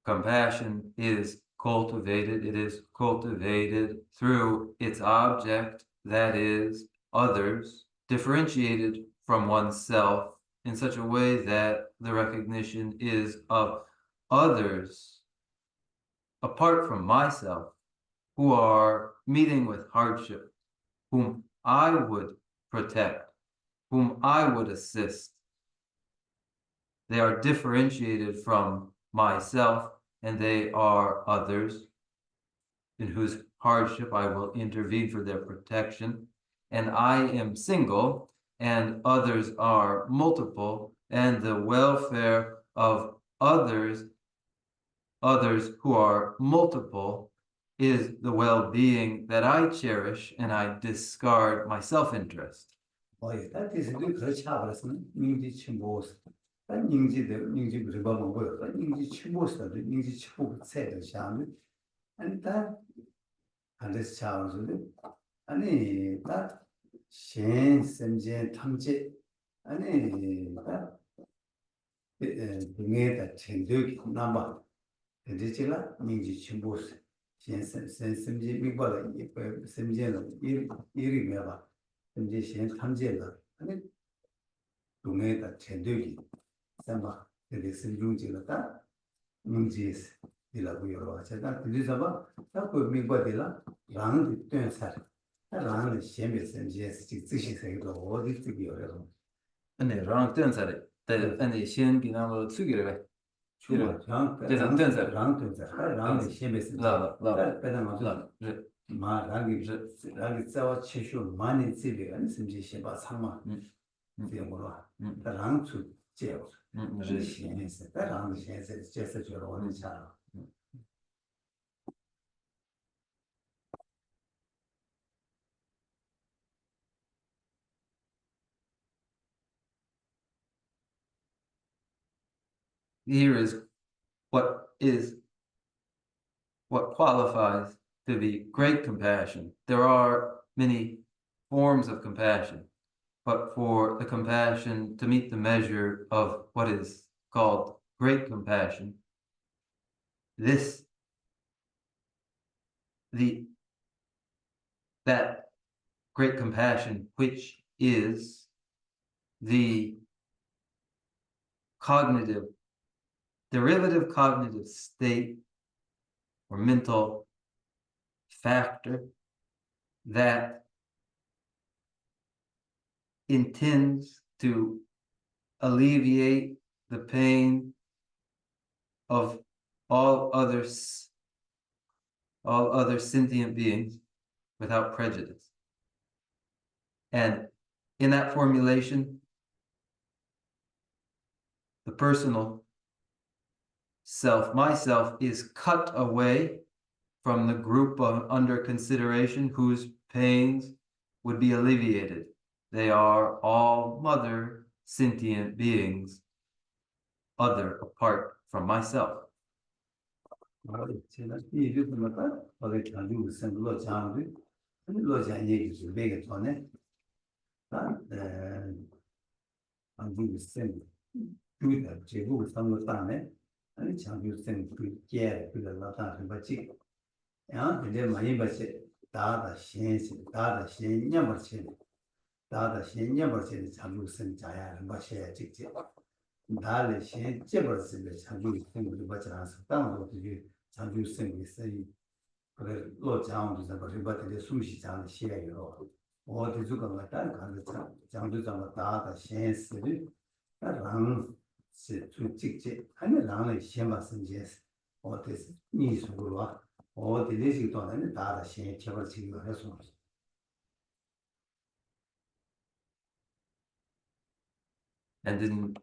compassion is cultivated, it is cultivated through its object, that is, others, differentiated from oneself in such a way that the recognition is of others apart from myself, who are meeting with hardship, whom I would protect, whom I would assist. They are differentiated from myself, and they are others in whose hardship I will intervene for their protection. And I am single, and others are multiple, and the welfare of others who are multiple, is the well-being that I cherish, and I discard my self-interest. that is the 그렇지 않았으면 인지 침보스 단 인지 그리고 뭐고요 인지 침보스도 인지 침보 세도 샤면 아니 다 알레스 차우즈도 아니 다 신선제 탐제 아니 다 등에다 천득 남바 되지라 인지 침보스 신선제 미발에 이 선제는 일이 매바 현재 시행 탐지가 아니 동해다 제도기 삼바 되게 신중지가 문제스 이라고요. 제가 그래서 자꾸 미국에라 랑 된사 랑 시험에 선지에서 직지시세도 어디 뜨기요. 근데 랑 된사래. 근데 시행 기능으로 쓰기를 해. 주로 랑 된사 랑 시험에 선지 빼다가 마 랑이 자와 치슈 많이 집에 안 심지시 봐 상마 되고로 랑추 제어 시행해서 랑 시행해서 제서 저러 오는 차 Here is what qualifies to be great compassion. There are many forms of compassion, but for the compassion to meet the measure of what is called great compassion, that great compassion, which is the derivative cognitive state or mental factor that intends to alleviate the pain of all other sentient beings without prejudice. And in that formulation, the personal self, myself, is cut away from the group under consideration whose pains would be alleviated. They are all mother sentient beings, other apart from myself. 제가 이 이름마다 어디 가지고 생각을 자는데 그걸로 자니 좀 되게 전에 안주 생 그다 제고 상로 땅에 아니 장주 생 그게 그걸 나타나는 거지 야 근데 많이 봤지 다다 신시 다다 신념버치 다다 신념버치 자주 쓴 자야 뭐셔야 직지 다를 신 제버스를 자주 쓴 거잖아서 땅도 되게 자주 쓴 게 있어요. 그래 로 장도 잡아 리바트에 숨쉬 장의 시야요. 어디 주가 다른 간도 장도 잡아 다다 신시를 랑 직지 아니 랑의 신마선제스 어디서 미술로 와 어디 내식 돈은 다다 신 제벌 지금 해서 And in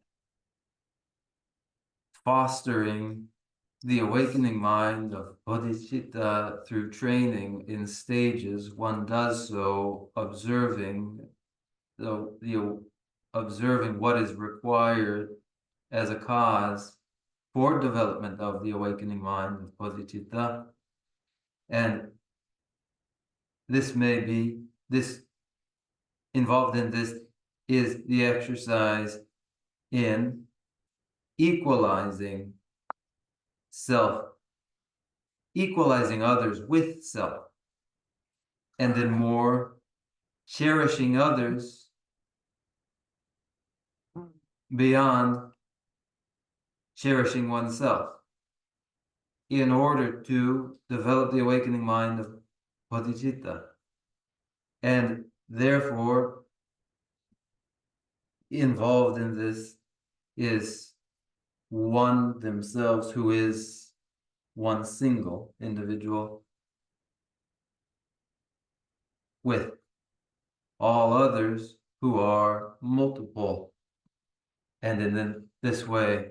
fostering the awakening mind of bodhicitta through training in stages, one does so observing observing what is required as a cause for development of the awakening mind of bodhicitta. And this may be, this involved in this is the exercise in equalizing self, equalizing others with self, and then more cherishing others beyond cherishing oneself in order to develop the awakening mind of bodhicitta. And therefore, involved in this is one themselves who is one single individual with all others who are multiple, and in this way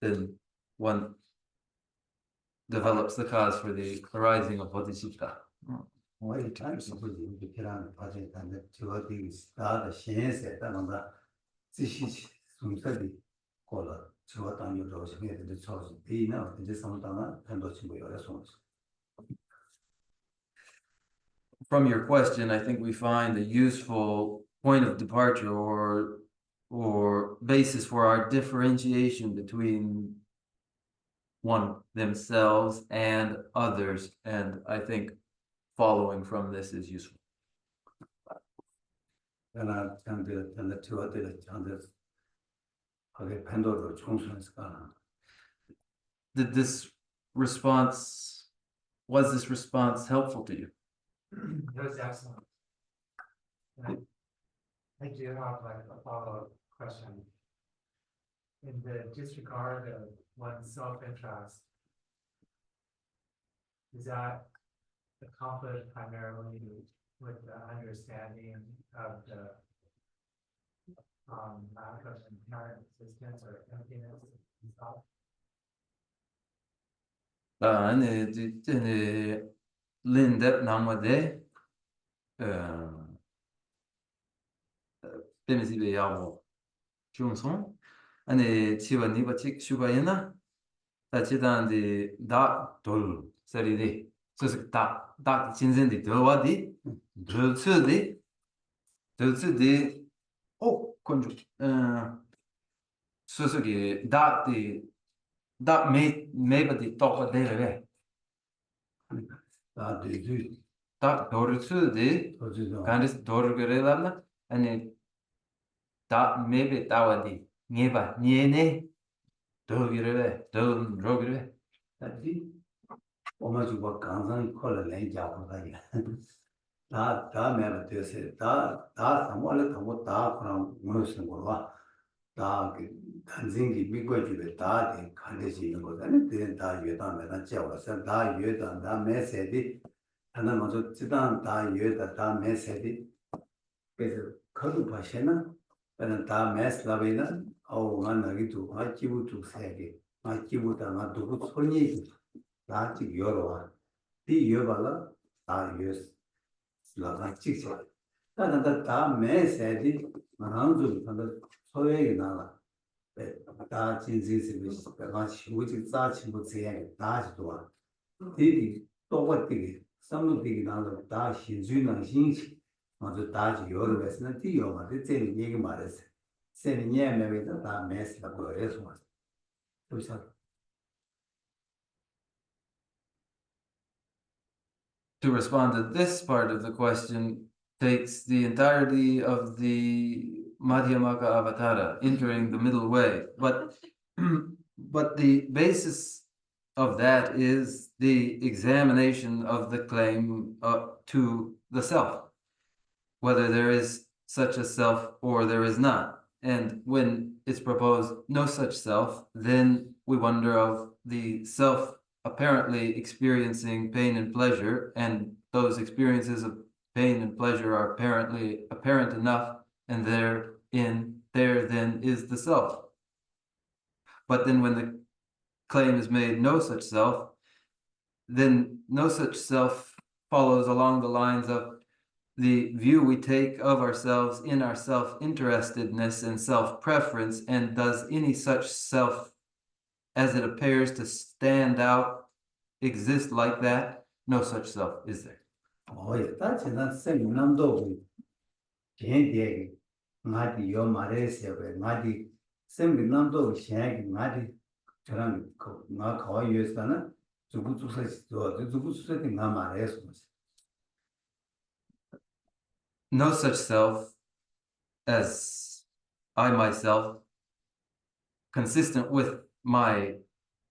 then one develops the cause for the arising of bodhicitta. 왜 참시 보지 이렇게라는 과정에 단데 저기 다다 신세 다는가 지시 숨서디 콜라 저 당요 로시게 되 저서 비나 이제 상담은 한도 친구요 손 From your question, I think we find a useful point of departure or basis for our differentiation between one themselves and others, and I think following from this is useful. 하나 장들 전에 저들 장들 하게 팬도로 총선했을까 Did this was this response helpful to you? That was excellent. I do have like a follow-up question. In the disregard of one's self-interest, is that accomplished primarily with the understanding of the lack of inherent existence or emptiness in self? Lindep nangwade bemisibe yawo jungson ane chiwa niba chik shubayena tachidan de da dol saride susuk da chinzen de dwadi dulsu de konju susuki da meba de tokwa de 다 되지 다 도르츠디 어디서 간디스 도르그레라나 아니 다 메베 따와디 니바 니에네 도르그레 도르그레 다지 오마주가 강산이 콜을 내자고 가야 다 매면 되세 다 사모를 타고 다 그럼 무슨 거와 다 단생기 미국에 다 간대지 있는 거잖아요. 다 유다면은 제어서 다 유다 다 메시지 하나 먼저 지단 다 유다 다 메시지 그래서 거기 보시나 저는 다 메시라베는 나기도 아기부터 세게 아기부터 나 두고 손이 나지 열어와 이 열어라 다 유스 라가 찍지 나는 다 메시지 만한줄 한다 소외가 나와 다 진진스비 같이 우지 자치 못해 다지도 디디 똑같이 삼도디기 나도 다 신주는 신치 먼저 다지 여러분은 뒤요마데 제일 얘기 말했어 세니에메베다 다 메시가 거래서 도사 to respond to this part of the question, takes the entirety of the Madhyamaka Avatara, entering the middle way. But the basis of that is the examination of the claim to the self, whether there is such a self or there is not. And when it's proposed no such self, then we wonder of the self apparently experiencing pain and pleasure, and those experiences of pain and pleasure are apparently apparent enough, and there then is the self. But then when the claim is made no such self, then no such self follows along the lines of the view we take of ourselves in our self-interestedness and self-preference, and does any such self as it appears to stand out exist like that? No such self is there. Oh, yeah, that's not same number. Can't Madi, your Malaysia, Madi, same number of shank, Madi, Tran, not how you stand to go to such to go to setting Malaysia. No such self as I myself, consistent with my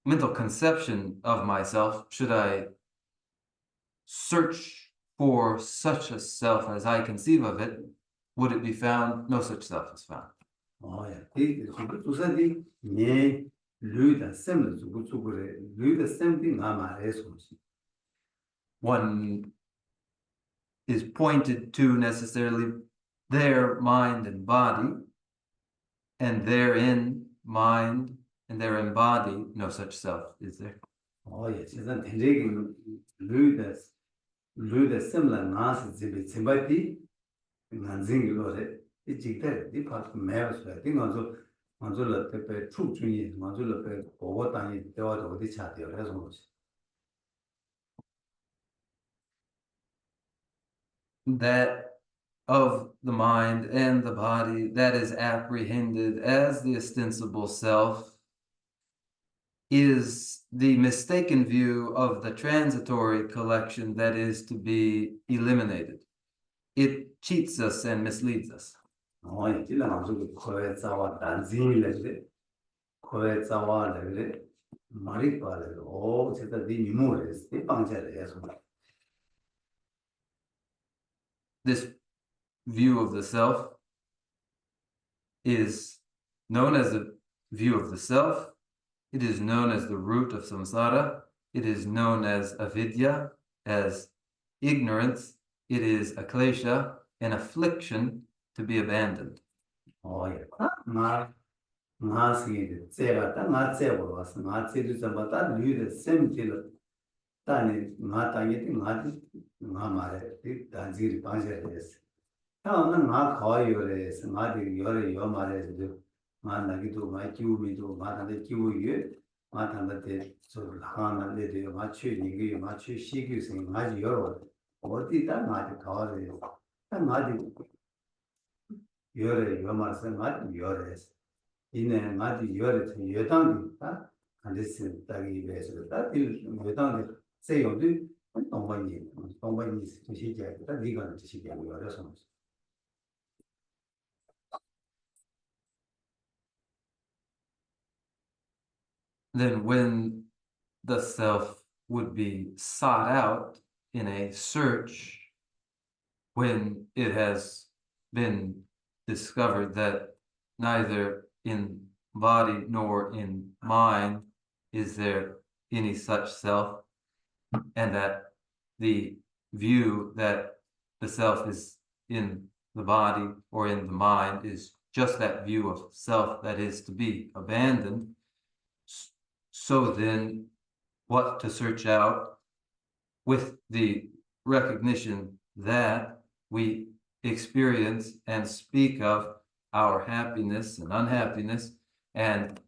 mental conception of myself, should I search for such a self as I conceive of it, would it be found? No such self is found. Oh, yeah, to say me, Luda, similar to Luda, something Malaysia. One is pointed to necessarily their mind and body, and therein mind and therein body, no such self is there. Oh, yes, it's not taking Luda similar mass, sympathy, Nanzing Lore, it's the part maps, I think also Manzula Pepe, true tree, Manzula Pepe, or what I need the order of the chat, your resolution. That of the mind and the body that is apprehended as the ostensible self is the mistaken view of the transitory collection that is to be eliminated. It cheats us and misleads us. Oh, it's still not so good. Dancing level, Koetsawa level, Maripa level, oh, it's the Nimores, the Pancha as well. This view of the self is known as the view of the self. It is known as the root of samsara. It is known as avidya, as ignorance. It is a klesha, an affliction to be abandoned. Oh, yeah. Maski, Sevata, Matsevo was Matsi to Sabata, you the same killer. Tani, Matangeti, Mati, Mamma, Danziri Panjas. How not how you race, Mati, your mother do. Managitu, my Q, me do, Mata the Q, Mata the so Hana, lady, Machu, Nigi, Machu, Shiki, saying, Maji, your what did that Mati call it? And Mati, your mother, Mati, your race. In a Mati, your Yotangi, and this is Tagi vessel. That is Yotangi, say you do, and Tombani is to see that legal to see your response. Then when the self would be sought out in a search, when it has been discovered that neither in body nor in mind is there any such self, and that the view that the self is in the body or in the mind is just that view of self that is to be abandoned. So then, what to search out with the recognition that we experience and speak of our happiness and unhappiness, and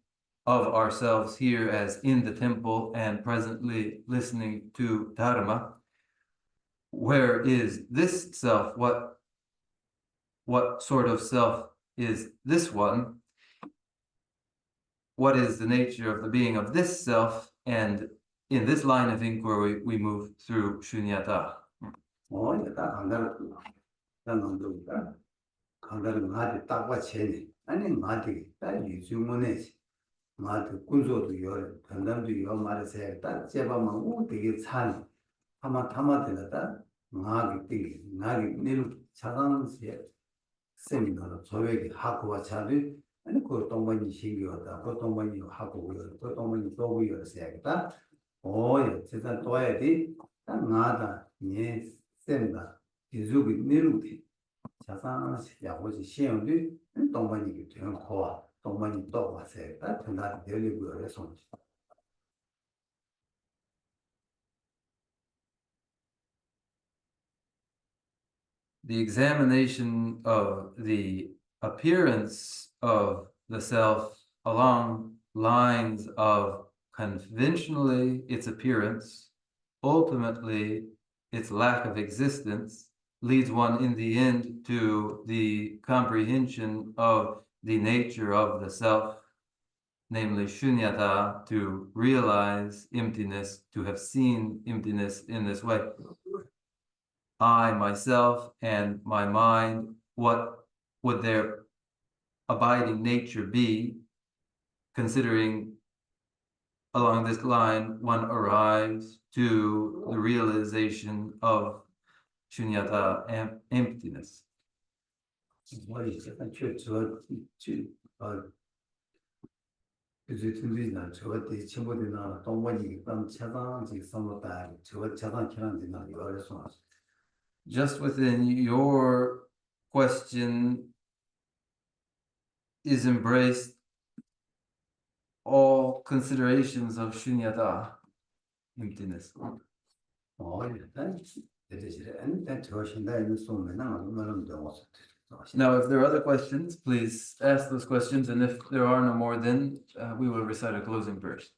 of ourselves here as in the temple and presently listening to Dharma. Where is this self? What sort of self is this one? What is the nature of the being of this self? And in this line of inquiry, we move through shunyata. 다 간다는 다 간다는 말이 딱 받치네. 아니 말이 딱 유주문에 말도 군소도 요 간담도 요 말에서 딱 제발만 오 되게 산 타마되다 나기 되게 나기 내로 차단세 세미나로 저에게 하고와 차를 아니 그 동반이 신기하다. 그 동반이 하고 그 동반이 또 보여서야겠다. 세상 또야 돼. 딱 나다. 예, 쌤다. 계속 내려오지. 자산 야고지 시험도 동반이 되는 거와 동반이 또 와서 딱 전화 되려고 그래서 The examination of the appearance of the self along lines of conventionally its appearance, ultimately its lack of existence, leads one in the end to the comprehension of the nature of the self, namely shunyata, to realize emptiness, to have seen emptiness in this way. I, myself, and my mind, what would their abiding nature be, considering along this line one arrives to the realization of shunyata, emptiness. Just within your question is embraced all considerations of shunyata, emptiness. Now, if there are other questions, please ask those questions, and if there are no more, then we will recite a closing verse.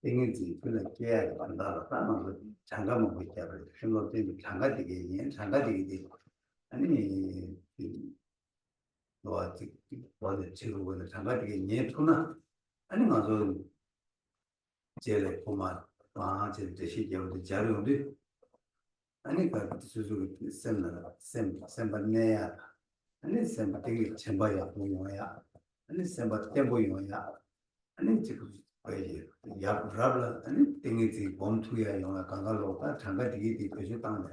땡이지 그렇게 간다라 따는 장가만 보게 버려. 신경 때문에 장가되게 아니 뭐지 뭐지 지구는 장가되게 예쁘나 아니 맞아 제일 고마 제일 대시되고 자료인데 아니 그 수수 셈바네야 아니 셈바되게 첨바야 보여야 아니 셈바때 보여야 아니 지금 야브라블라 아니 땡이지 범투야 영화 강가로가 장가되게 되게 땅에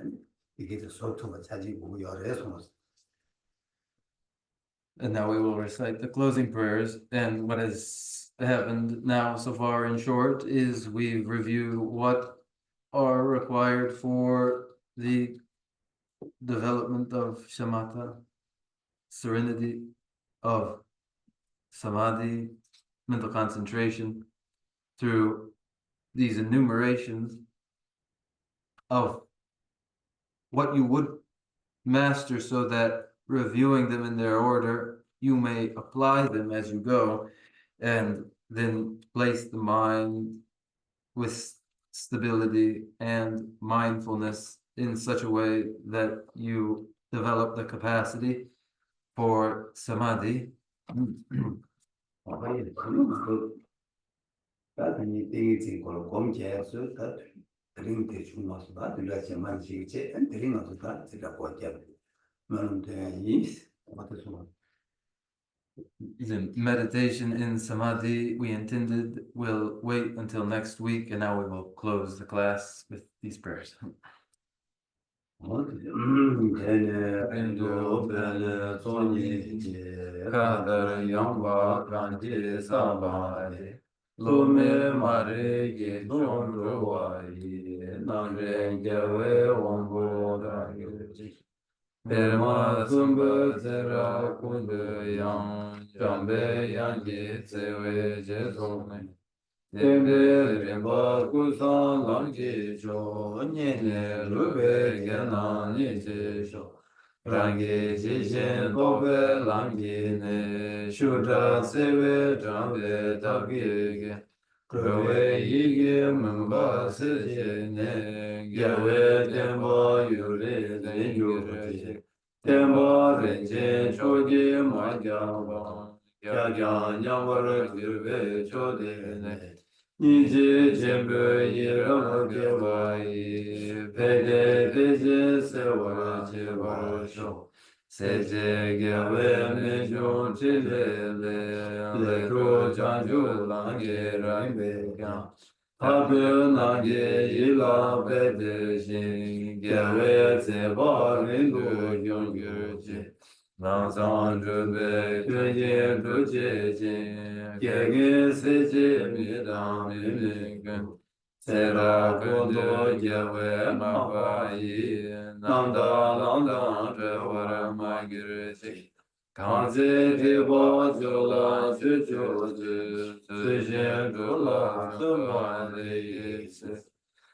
이게 소토가 자지고 열에서 And now we will recite the closing prayers. And what has happened now so far in short is we review what are required for the development of shamatha, serenity, of samadhi, mental concentration, through these enumerations of what you would master, so that reviewing them in their order, you may apply them as you go, and then place the mind with stability and mindfulness in such a way that you develop the capacity for samadhi. The meditation in samadhi we intended will wait until next week, and now we will close the class with these prayers. Lume mare ge chondro wa yi nangre gewe wongbo da yuji perma sumbu zera kundu yang jambe yang ge tsewe je zome tembe rinpa kusan lang ge jo nye ne lube ge na nye je sho rangi jishin tobe langi ne shudra sewe jambe tabge ge Gawe yige mamba seje ne, gawe tembo yure den yure, tembo renje choge ma gyaba, gyagya nyambar girve chode ne, nije jembe yirama gyaba yi, pede deje sewa jebar sho, seje gawe mejo chile le ro janju lange rambe kya, tabe nange yila bede shin, gawe zeba rindu yongyur je, langzang zhube tuye tuje je, gege seje midang mimikun, sera kundo gawe mabayi, nanda langdang zhewar magir je, kanze debo jola juju ju, tuje jola suma le yese,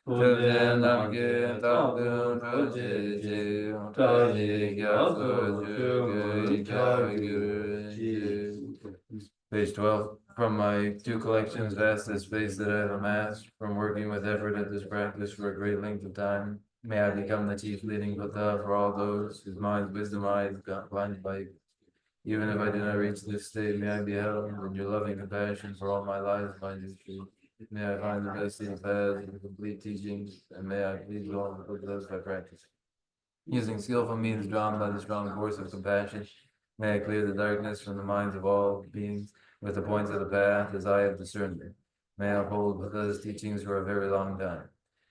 tuje namge tabdun tuje je, taji gyaso juge gyagir je. Page 12. From my two collections, vast the space that I have amassed, from working with effort at this practice for a great length of time, may I become the chief leading Buddha for all those whose minds, wisdom eyes got blinded by ignorance. Even if I do not reach this state, may I be held in your loving compassion for all my life, mind is true. May I find the best of the paths and the complete teachings, and may I please all the Buddhas by practice. Using skillful means drawn by the strong force of compassion, may I clear the darkness from the minds of all beings with the points of the path as I have discerned them. May I uphold Buddha's teachings for a very long time.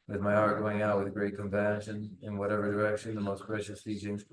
With my heart going out with great compassion, in whatever direction the most precious teachings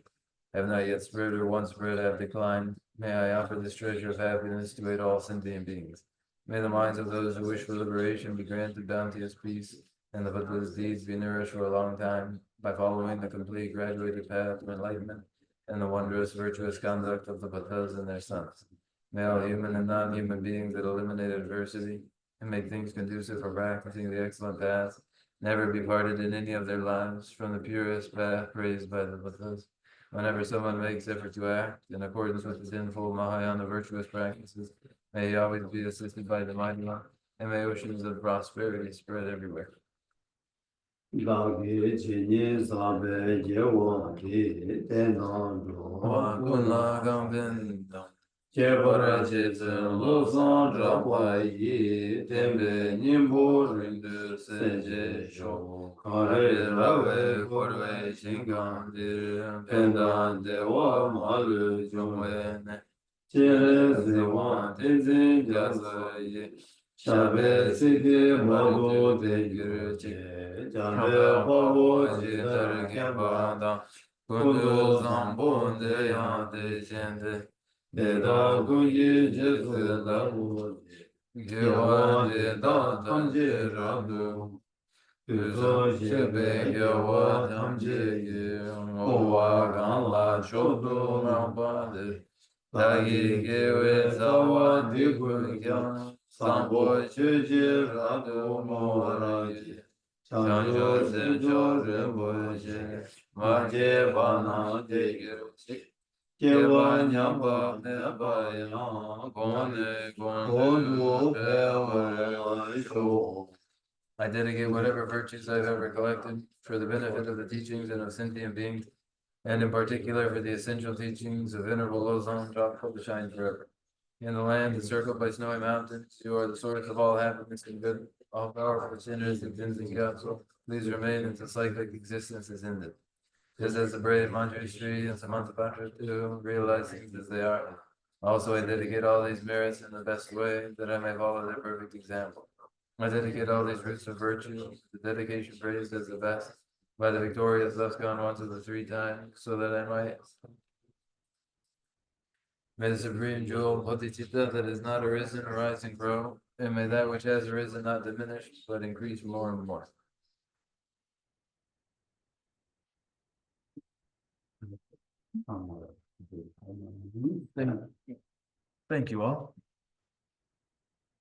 have not yet spread or once spread have declined, may I offer this treasure of happiness to aid all sentient beings. May the minds of those who wish for liberation be granted bounteous peace, and the Buddha's deeds be nourished for a long time by following the complete graduated path to enlightenment and the wondrous virtuous conduct of the Buddhas and their sons. May all human and non-human beings that eliminate adversity and make things conducive for practicing the excellent path never be parted in any of their lives from the purest path praised by the Buddhas. Whenever someone makes effort to act in accordance with the tenfold Mahayana virtuous practices, may he always be assisted by the Mighty One, and may oceans of prosperity spread everywhere. Gāgī jīnyī sāmbē yewa kī tēnā rō Kunla gāmbin Jebara jitsin lōsāng rāpa yī Tēmbē nīmbō rindu sēnjē shō Kārē rāwē kōrwē shīngāng dīr Pēndān dēwā mālū jōngwē nē Jērē zēwān tēnzīn jāsā yī Shabē sīdī māgō dēngir chē Jāmbē pāgō jīdar kēmbā dāng Kundu zāmbō dēyāng dē shēndē Dēdā gōngi jēsē dāgō Gyēwā dēdā tāmjē rādō Tūsō shēbē gyēwā tāmjē yē Ngōwā gānglā chōdō rāmbā dē Dāgī gyēwē zāwā dīgū gyāng Sāmbō chūjī rādō mō rāgī Chāngchō sēmchō rīmbō shē Mājē bānā dēgir chik Gyēwā nyāmbā nēbā yāng Gōne gōndu pēwā shō. I dedicate whatever virtues I've ever collected for the benefit of the teachings and of sentient beings, and in particular for the essential teachings of Venerable Losang Drop to shine forever. In the land encircled by snowy mountains, you are the source of all happiness and good, all powerful sinners and cleansing counsel. Please remain until cyclic existence is ended. Just as the brave Manjushri and Samantabhadra too realize things as they are. Also, I dedicate all these merits in the best way, that I may follow their perfect example. I dedicate all these roots of virtue, the dedication praised as the best, by the victorious thus gone once of the 3 times, so that I might. May the supreme jewel, Bodhicitta, that has not arisen, arise and grow, and may that which has arisen not diminish, but increase more and more. Thank you all.